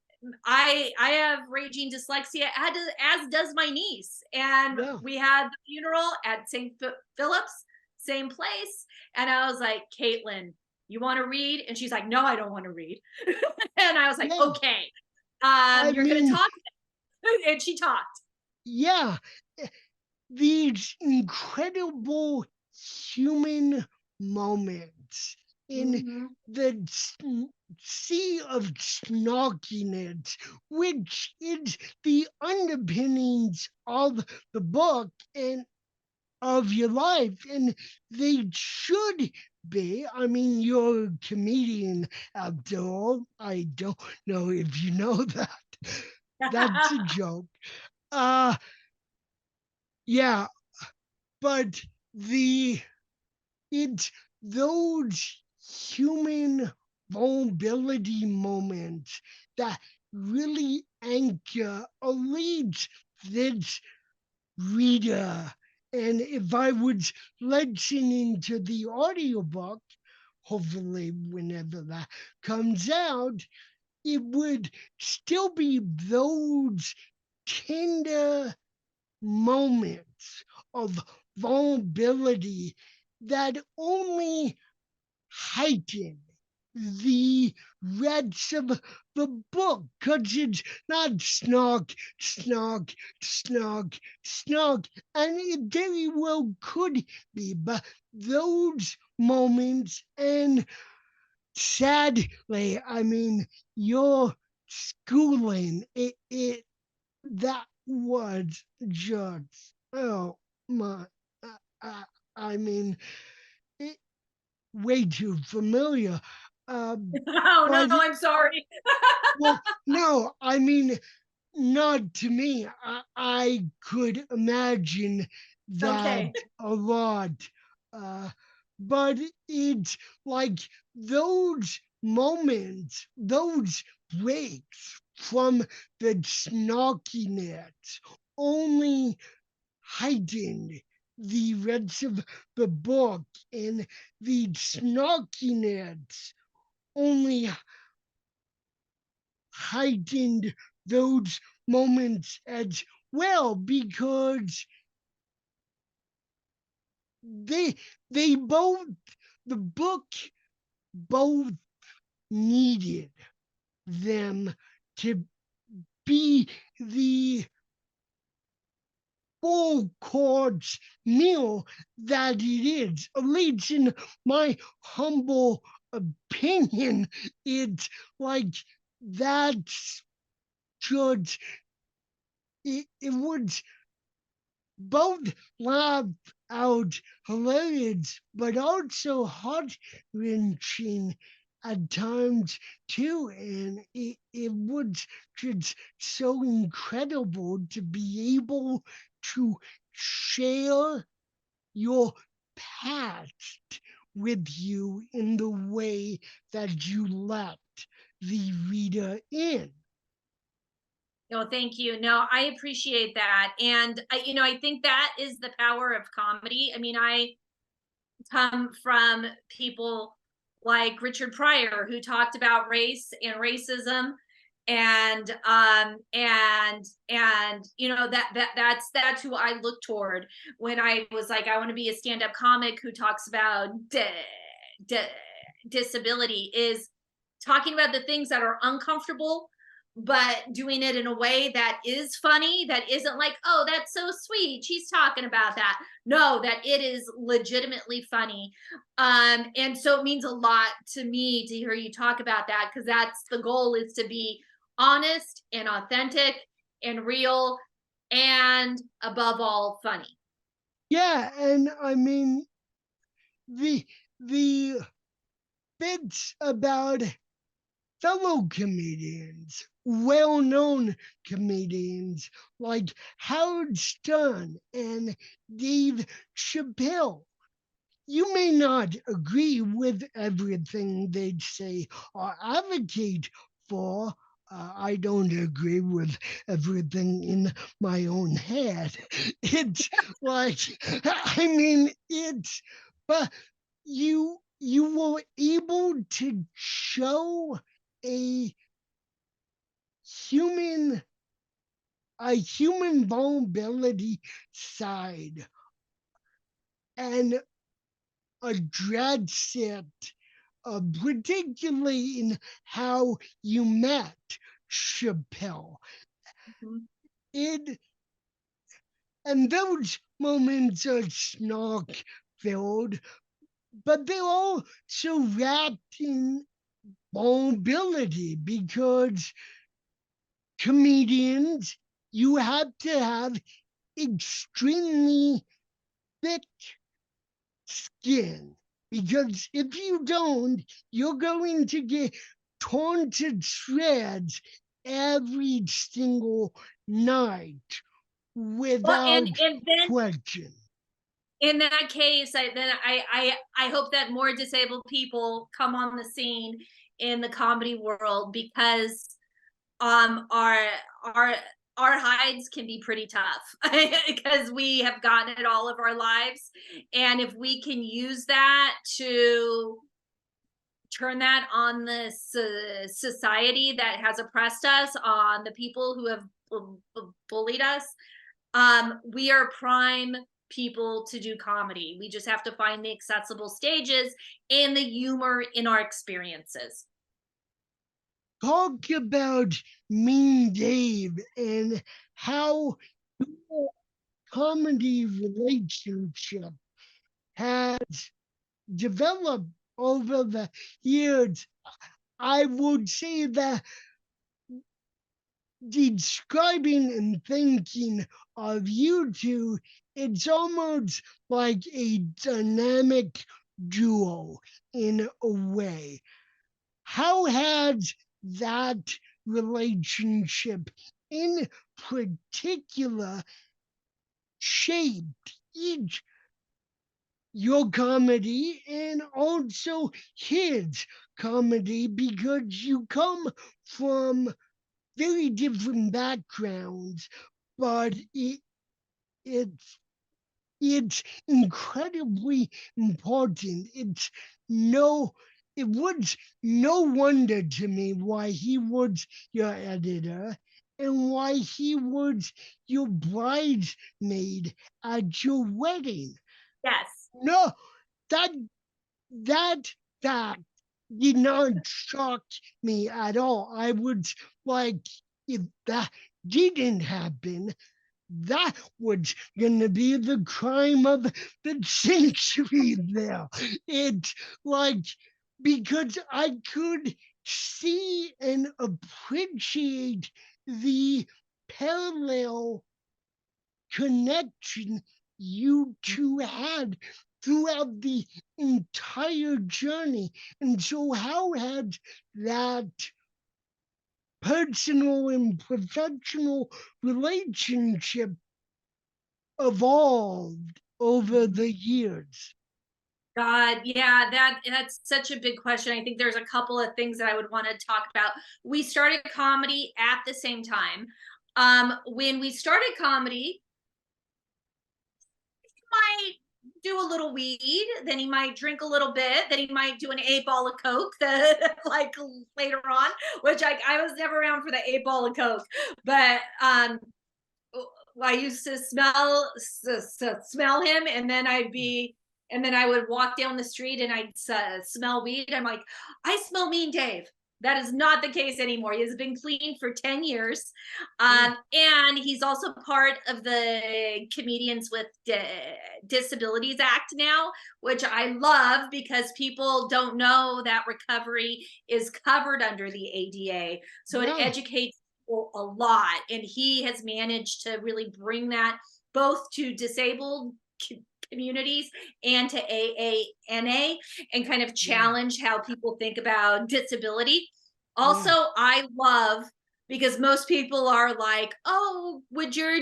Speaker 2: I have raging dyslexia, as does my niece. And
Speaker 1: yeah,
Speaker 2: we had the funeral at St. Philip's, same place. And I was like, Caitlin, you want to read? And she's like, no, I don't want to read. And I was like,
Speaker 1: yeah.
Speaker 2: okay,
Speaker 1: I
Speaker 2: you're gonna
Speaker 1: mean,
Speaker 2: talk. And she talked.
Speaker 1: yeah, these incredible human moments in
Speaker 2: Mhm.
Speaker 1: the sea of snarkiness, which is the underpinnings of the book and of your life. And they should be. I mean, you're a comedian after all. I don't know if you know that. That's a joke. Uh, yeah, but the it's those human vulnerability moments that really anchor or lead this reader. And if I was listening to the audiobook, hopefully whenever that comes out, it would still be those tender moments of vulnerability that only heighten the rest of the book because it's not snark, and it very well could be, but those moments and sadly, I mean, your schooling, that was just, oh my, I, I, I mean, it, way too familiar. Uh,
Speaker 2: Oh no,
Speaker 1: but,
Speaker 2: I'm sorry.
Speaker 1: well, no, I mean, not to me. I could imagine that
Speaker 2: Okay.
Speaker 1: a lot. Uh, but it's like those moments, those breaks from the snarkiness only heightened the rest of the book, and the snarkiness only heightened those moments as well, because they they both, the book both needed them to be the full course meal that it is. At least in my humble opinion, it's like that's just, it would both laugh out hilarious, but also heart wrenching at times too. And it was just so incredible to be able to share your past with you in the way that you let the reader in.
Speaker 2: No, thank you. No, I appreciate that. And I think that is the power of comedy. I mean, I come from people like Richard Pryor, who talked about race and racism, and that's who I look toward when I was like, I want to be a stand-up comic who talks about disability, is talking about the things that are uncomfortable, but doing it in a way that is funny, that isn't like, oh, that's so sweet, she's talking about that. No, that it is legitimately funny. And so it means a lot to me to hear you talk about that, because that's the goal, is to be honest and authentic and real, and above all, funny.
Speaker 1: Yeah, and I mean, the the bits about fellow comedians, well known comedians like Howard Stern and Dave Chappelle. You may not agree with everything they'd say or advocate for. I don't agree with everything in my own head. It's like, I mean, it's, but you were able to show a human human vulnerability side and address it, particularly in how you met Chappelle.
Speaker 2: Mhm.
Speaker 1: It, and those moments are snark filled, but they're also wrapped in vulnerability, because comedians, you have to have extremely thick skin, because if you don't, you're going to get torn to shreds every single night
Speaker 2: Well, and
Speaker 1: without
Speaker 2: and then
Speaker 1: question.
Speaker 2: in that case, I hope that more disabled people come on the scene in the comedy world, because um our our our hides can be pretty tough, because we have gotten it all of our lives, and if we can use that to turn that on the society that has oppressed us, on the people who have bullied us, we are prime people to do comedy. We just have to find the accessible stages and the humor in our experiences.
Speaker 1: Talk about Mean Dave and how your comedy relationship has developed over the years, I would say that describing and thinking of you two, it's almost like a dynamic duo in a way. How has that relationship in particular shaped each your comedy and also his comedy, because you come from very different backgrounds, but it's it's incredibly important. It was no wonder to me why he was your editor and why he was your bridesmaid at your wedding.
Speaker 2: Yes.
Speaker 1: No, that that fact did not shock me at all. I was like, if that didn't happen, that was going to be the crime of the century there. It's like, because I could see and appreciate the parallel connection you two had throughout the entire journey. And so, how had that personal and professional relationship evolved over the years?
Speaker 2: God, yeah, that's such a big question. I think there's a couple of things that I would want to talk about. We started comedy at the same time. When we started comedy, he might do a little weed, then he might drink a little bit, then he might do an 8 ball of coke that like later on, which I was never around for the 8 ball of coke, but I used to smell him, and then I would walk down the street and I'd smell weed. I'm like, I smell Mean Dave. That is not the case anymore. He has been clean for 10 years.
Speaker 1: Yeah,
Speaker 2: And he's also part of the Comedians with Disabilities Act now, which I love because people don't know that recovery is covered under the ADA. So it
Speaker 1: yeah,
Speaker 2: educates people a lot. And he has managed to really bring that both to disabled communities and to AANA and kind of
Speaker 1: yeah,
Speaker 2: challenge how people think about disability. Also,
Speaker 1: yeah,
Speaker 2: I love because most people are like, oh, would your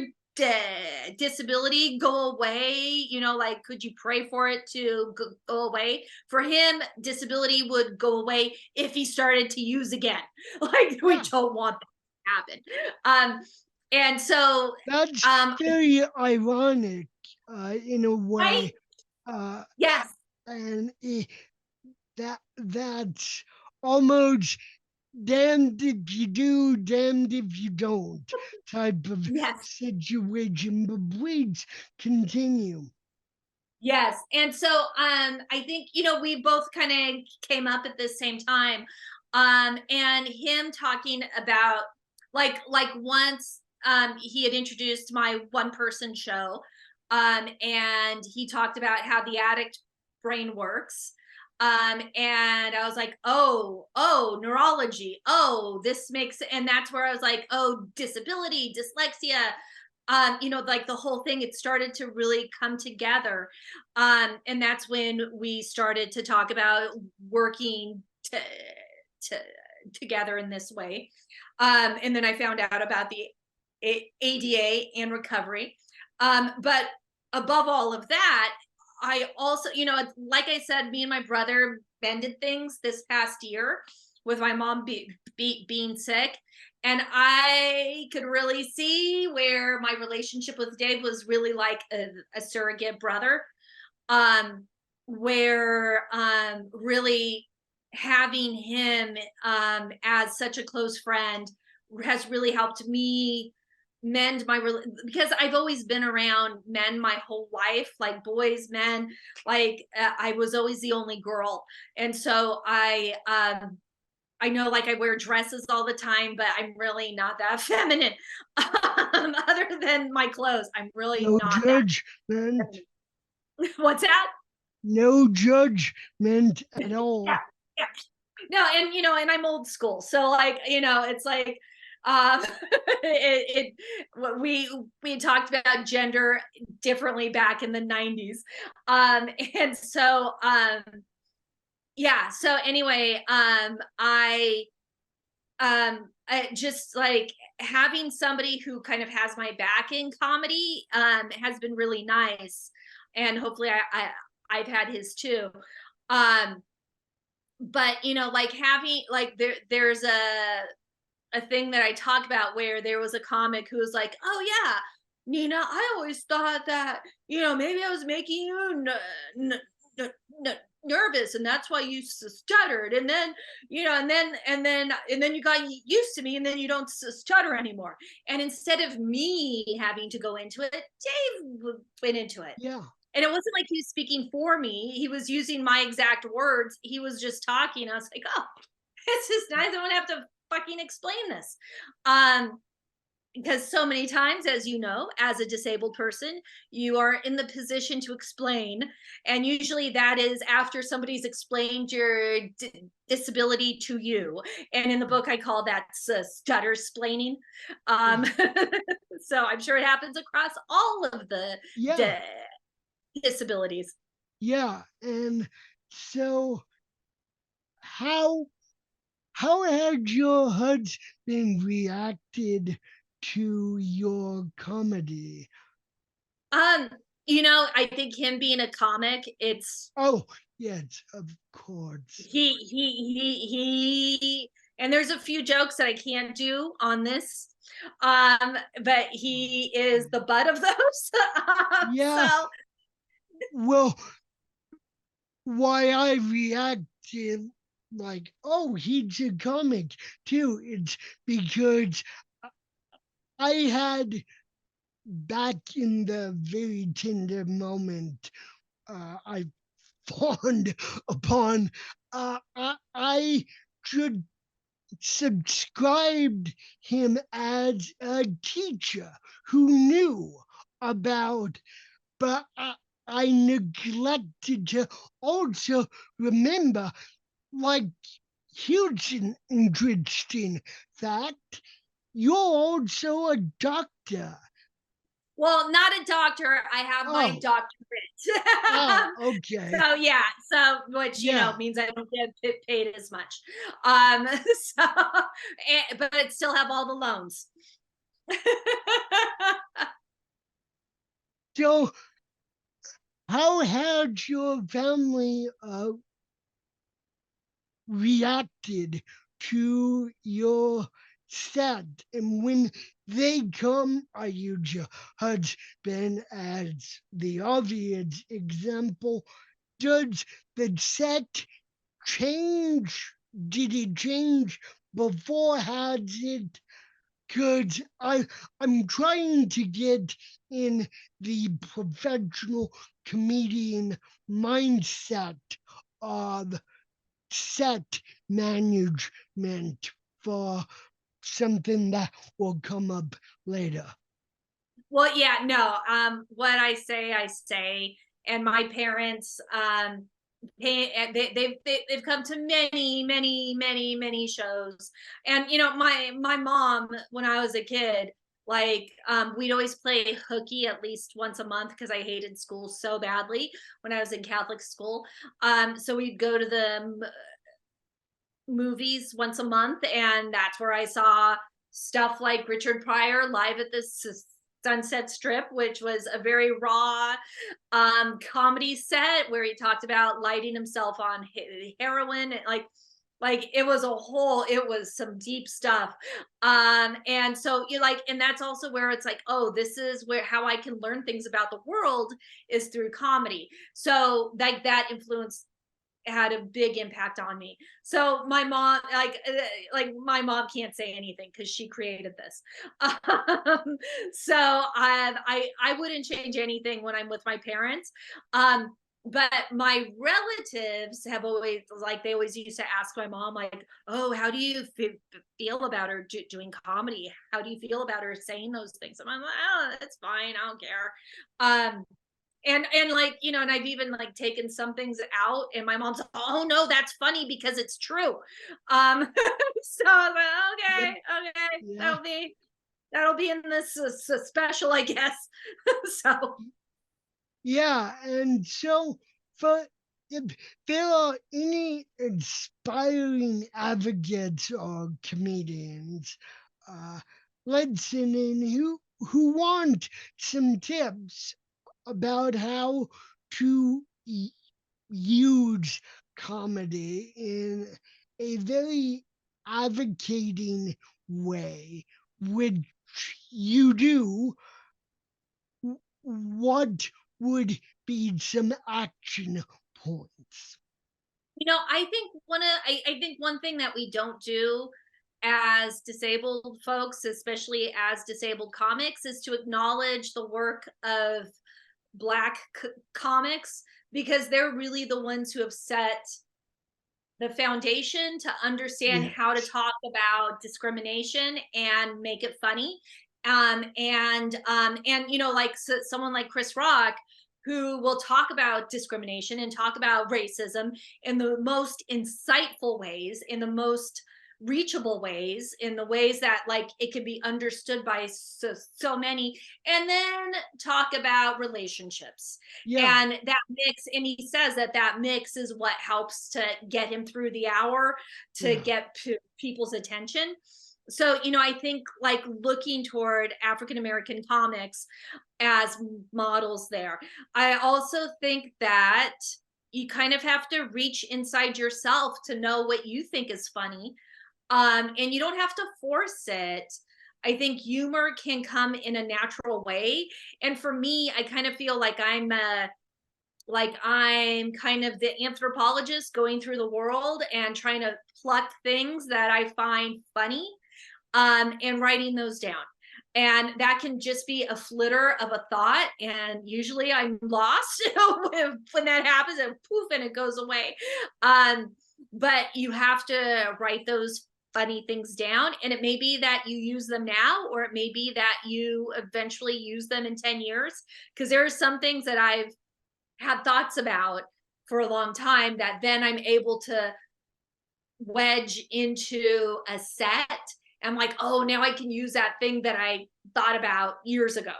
Speaker 2: disability go away? You know, like, could you pray for it to go away? For him, disability would go away if he started to use again. Like, we
Speaker 1: yeah.
Speaker 2: don't want that to happen. And so,
Speaker 1: That's
Speaker 2: um,
Speaker 1: very ironic in a
Speaker 2: right?
Speaker 1: way. Uh,
Speaker 2: Yes,
Speaker 1: and that's almost damned if you do, damned if you don't type of
Speaker 2: yes.
Speaker 1: situation. But please continue.
Speaker 2: Yes. And so I think, we both kind of came up at the same time. And him talking about like once he had introduced my one person show. And he talked about how the addict brain works. And I was like, oh, neurology. Oh, this makes, and that's where I was like, oh, disability, dyslexia, like the whole thing, it started to really come together. And that's when we started to talk about working to, together in this way. And then I found out about the ADA and recovery. But above all of that, I also, like I said, me and my brother bended things this past year with my mom being sick. And I could really see where my relationship with Dave was really like a surrogate brother, um, where really having him as such a close friend has really helped me mend because I've always been around men my whole life, like boys, men, like I was always the only girl. And so I know, like, I wear dresses all the time, but I'm really not that feminine. Other than my clothes, I'm really
Speaker 1: No
Speaker 2: not that
Speaker 1: judgment.
Speaker 2: feminine. What's that?
Speaker 1: no judgment at
Speaker 2: Yeah,
Speaker 1: all.
Speaker 2: yeah. No, and and I'm old school, so like it's like um we talked about gender differently back in the 90s. And so yeah, so anyway, I just like having somebody who kind of has my back in comedy has been really nice, and hopefully I've had his too. um but like having like there's a thing that I talk about where there was a comic who was like, "Oh yeah, Nina, I always thought that maybe I was making you nervous, and that's why you stuttered, and then and then you got used to me, and then you don't stutter anymore." And instead of me having to go into it, Dave went into it.
Speaker 1: Yeah,
Speaker 2: And it wasn't like he was speaking for me. He was using my exact words. He was just talking. I was like, oh, this is nice. I don't have to fucking explain this. Um, because so many times, as you know, as a disabled person, you are in the position to explain. And usually that is after somebody's explained your disability to you. And in the book, I call that stutter splaining.
Speaker 1: yeah,
Speaker 2: So I'm sure it happens across all of the
Speaker 1: yeah,
Speaker 2: disabilities.
Speaker 1: yeah. And so how how had your husband reacted to your comedy?
Speaker 2: Um, I think him being a comic, it's
Speaker 1: Oh, yes, of course.
Speaker 2: and there's a few jokes that I can't do on this. But he is the butt of those.
Speaker 1: Yeah,
Speaker 2: So
Speaker 1: well, why I reacted like, oh, he's a comic too. It's because I had back in the very tender moment I fawned upon, I should subscribed him as a teacher who knew about, but I neglected to also remember, like, here's an interesting fact. You're also a doctor.
Speaker 2: well, not a doctor. I have my
Speaker 1: Oh,
Speaker 2: doctorate.
Speaker 1: okay.
Speaker 2: So yeah, so which
Speaker 1: Yeah.
Speaker 2: means I don't get paid as much. So but still have all the loans.
Speaker 1: So, how had your family reacted to your set? And when they come, I use your husband as the obvious example. Does the set change? Did it change before? Has it? Because I'm trying to get in the professional comedian mindset of set management for something that will come up later.
Speaker 2: Well, yeah, no. What I say, and my parents, they've come to many shows, and my mom when I was a kid, like we'd always play hooky at least once a month because I hated school so badly when I was in Catholic school. So we'd go to the movies once a month, and that's where I saw stuff like Richard Pryor live at the Sunset Strip, which was a very raw comedy set where he talked about lighting himself on heroin, and it was some deep stuff. And so you like, and that's also where it's like, oh, this is where how I can learn things about the world is through comedy. So like that influenced had a big impact on me. So my mom, like my mom can't say anything because she created this. So I wouldn't change anything when I'm with my parents. But my relatives have always like they always used to ask my mom like, oh, how do you feel about her doing comedy? How do you feel about her saying those things? I'm like, oh, that's fine, I don't care. and like, and I've even like taken some things out, and my mom's like, oh no, that's funny because it's true. So I was
Speaker 1: Yep.
Speaker 2: like, okay,
Speaker 1: Yeah.
Speaker 2: that'll be in this special, I guess. So
Speaker 1: Yeah. And so, for if there are any inspiring advocates or comedians uh, listening who want some tips about how to use comedy in a very advocating way, which you do, what would be some action points?
Speaker 2: I think one thing that we don't do as disabled folks, especially as disabled comics, is to acknowledge the work of Black comics, because they're really the ones who have set the foundation to understand
Speaker 1: Yeah.
Speaker 2: how to talk about discrimination and make it funny. And like someone like Chris Rock, who will talk about discrimination and talk about racism in the most insightful ways, in the most reachable ways, in the ways that like it can be understood by so many, and then talk about relationships.
Speaker 1: Yeah.
Speaker 2: And that mix, and he says that that mix is what helps to get him through the hour, to
Speaker 1: Yeah.
Speaker 2: get people's attention. So I think like looking toward African American comics as models there. I also think that you kind of have to reach inside yourself to know what you think is funny, and you don't have to force it. I think humor can come in a natural way. And for me, I kind of feel like I'm kind of the anthropologist going through the world and trying to pluck things that I find funny, and writing those down. And that can just be a flitter of a thought. And usually I'm lost when that happens, and poof, and it goes away. Um, but you have to write those funny things down. And it may be that you use them now, or it may be that you eventually use them in 10 years. Because there are some things that I've had thoughts about for a long time that then I'm able to wedge into a set. I'm like, oh, now I can use that thing that I thought about years ago.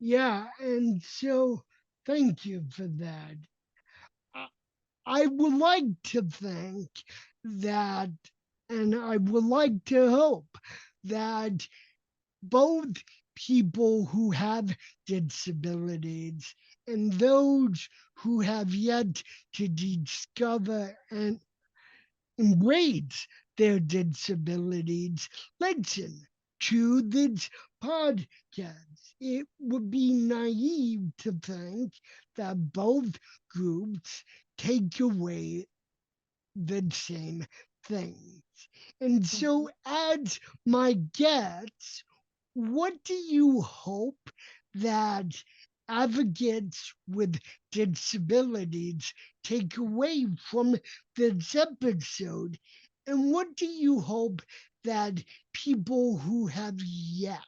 Speaker 1: Yeah. And so, thank you for that. I I would like to think that, and I would like to hope that both people who have disabilities and those who have yet to discover and embrace their disabilities listen to this podcast. It would be naive to think that both groups take away the same things. And so, as my guests, what do you hope that advocates with disabilities take away from this episode? And what do you hope that people who have yet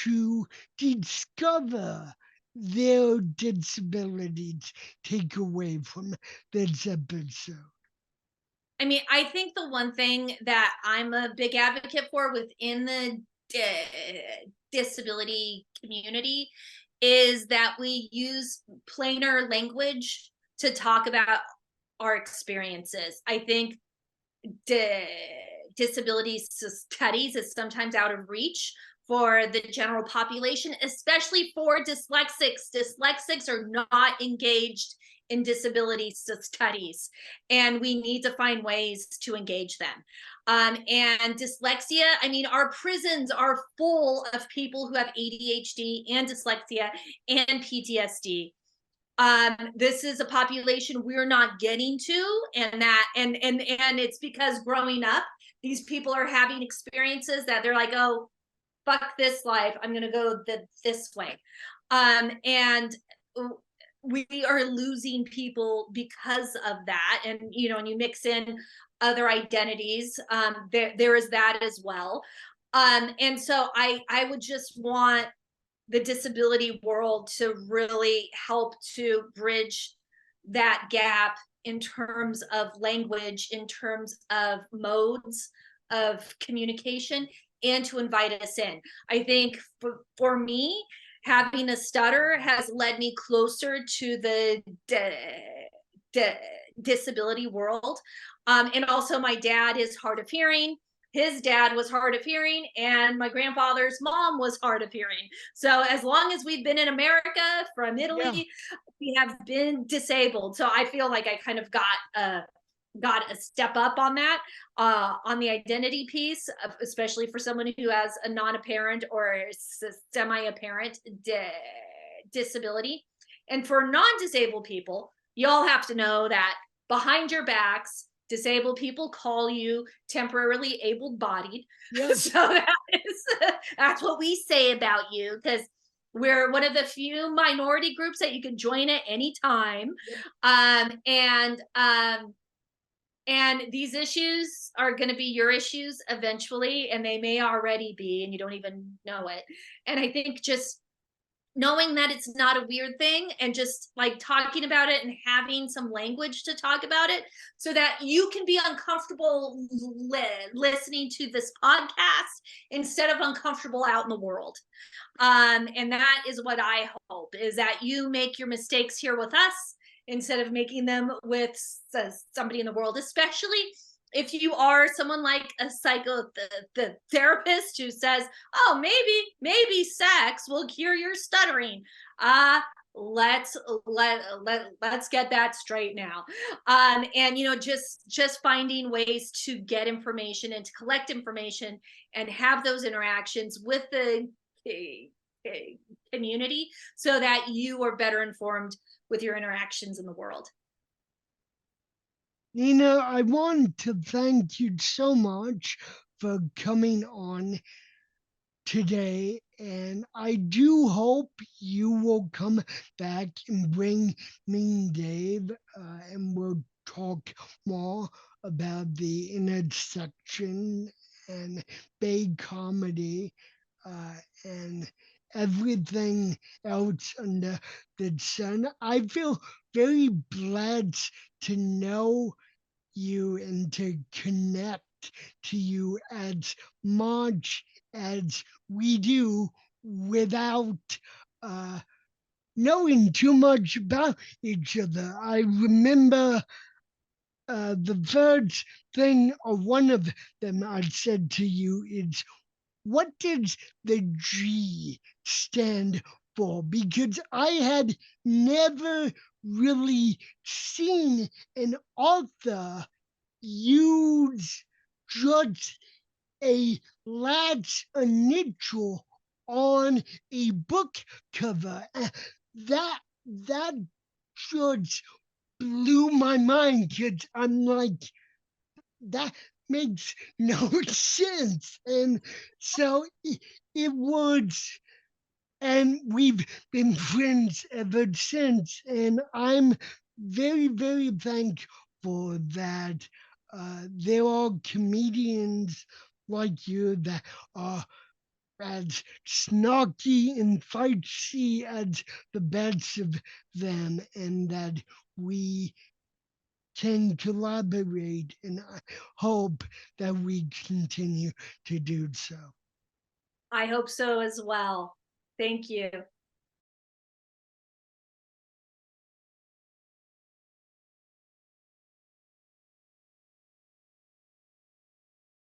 Speaker 1: to discover their disabilities take away from this episode?
Speaker 2: I mean, I think the one thing that I'm a big advocate for within the disability community is that we use plainer language to talk about our experiences. I think disability studies is sometimes out of reach for the general population, especially for dyslexics. Dyslexics are not engaged in disability studies, and we need to find ways to engage them. And dyslexia, I mean, our prisons are full of people who have ADHD and dyslexia and PTSD. This is a population we're not getting to, and it's because growing up, these people are having experiences that they're like, oh, fuck this life, I'm gonna go this way. And we are losing people because of that. And and you mix in other identities, there is that as well. And so I would just want the disability world to really help to bridge that gap in terms of language, in terms of modes of communication, and to invite us in. I think for me, having a stutter has led me closer to the disability world. And also, my dad is hard of hearing. His dad was hard of hearing, and my grandfather's mom was hard of hearing. So, as long as we've been in America from
Speaker 1: Yeah.
Speaker 2: Italy, we have been disabled. So, I feel like I kind of got a step up on that, on the identity piece, especially for someone who has a non-apparent or semi-apparent disability. And for non-disabled people, y'all have to know that behind your backs, disabled people call you temporarily able-bodied.
Speaker 1: Yeah.
Speaker 2: So that's what we say about you, because we're one of the few minority groups that you can join at any time. And these issues are going to be your issues eventually, and they may already be, and you don't even know it. And I think just knowing that it's not a weird thing, and just like talking about it and having some language to talk about it, so that you can be uncomfortable listening to this podcast instead of uncomfortable out in the world. And that is what I hope, is that you make your mistakes here with us instead of making them with somebody in the world, especially if you are someone like a the therapist who says, oh, maybe sex will cure your stuttering. Let's let's get that straight now. And just finding ways to get information and to collect information and have those interactions with the community, so that you are better informed with your interactions in the world.
Speaker 1: Nina, I want to thank you so much for coming on today. And I do hope you will come back and bring me Dave, and we'll talk more about the intersection and Bay comedy, and everything else under the sun. I feel very blessed to know you and to connect to you as much as we do without knowing too much about each other. I remember the first thing, or one of them, I said to you is, what does the G stand for? Because I had never really seen an author use just a last initial on a book cover. That just blew my mind, because I'm like, that makes no sense. And so it was, and we've been friends ever since. And I'm very, very thankful that there are comedians like you that are as snarky and feisty as the best of them, and that we can collaborate, and I hope that we continue to do so.
Speaker 2: I hope so as well. Thank you.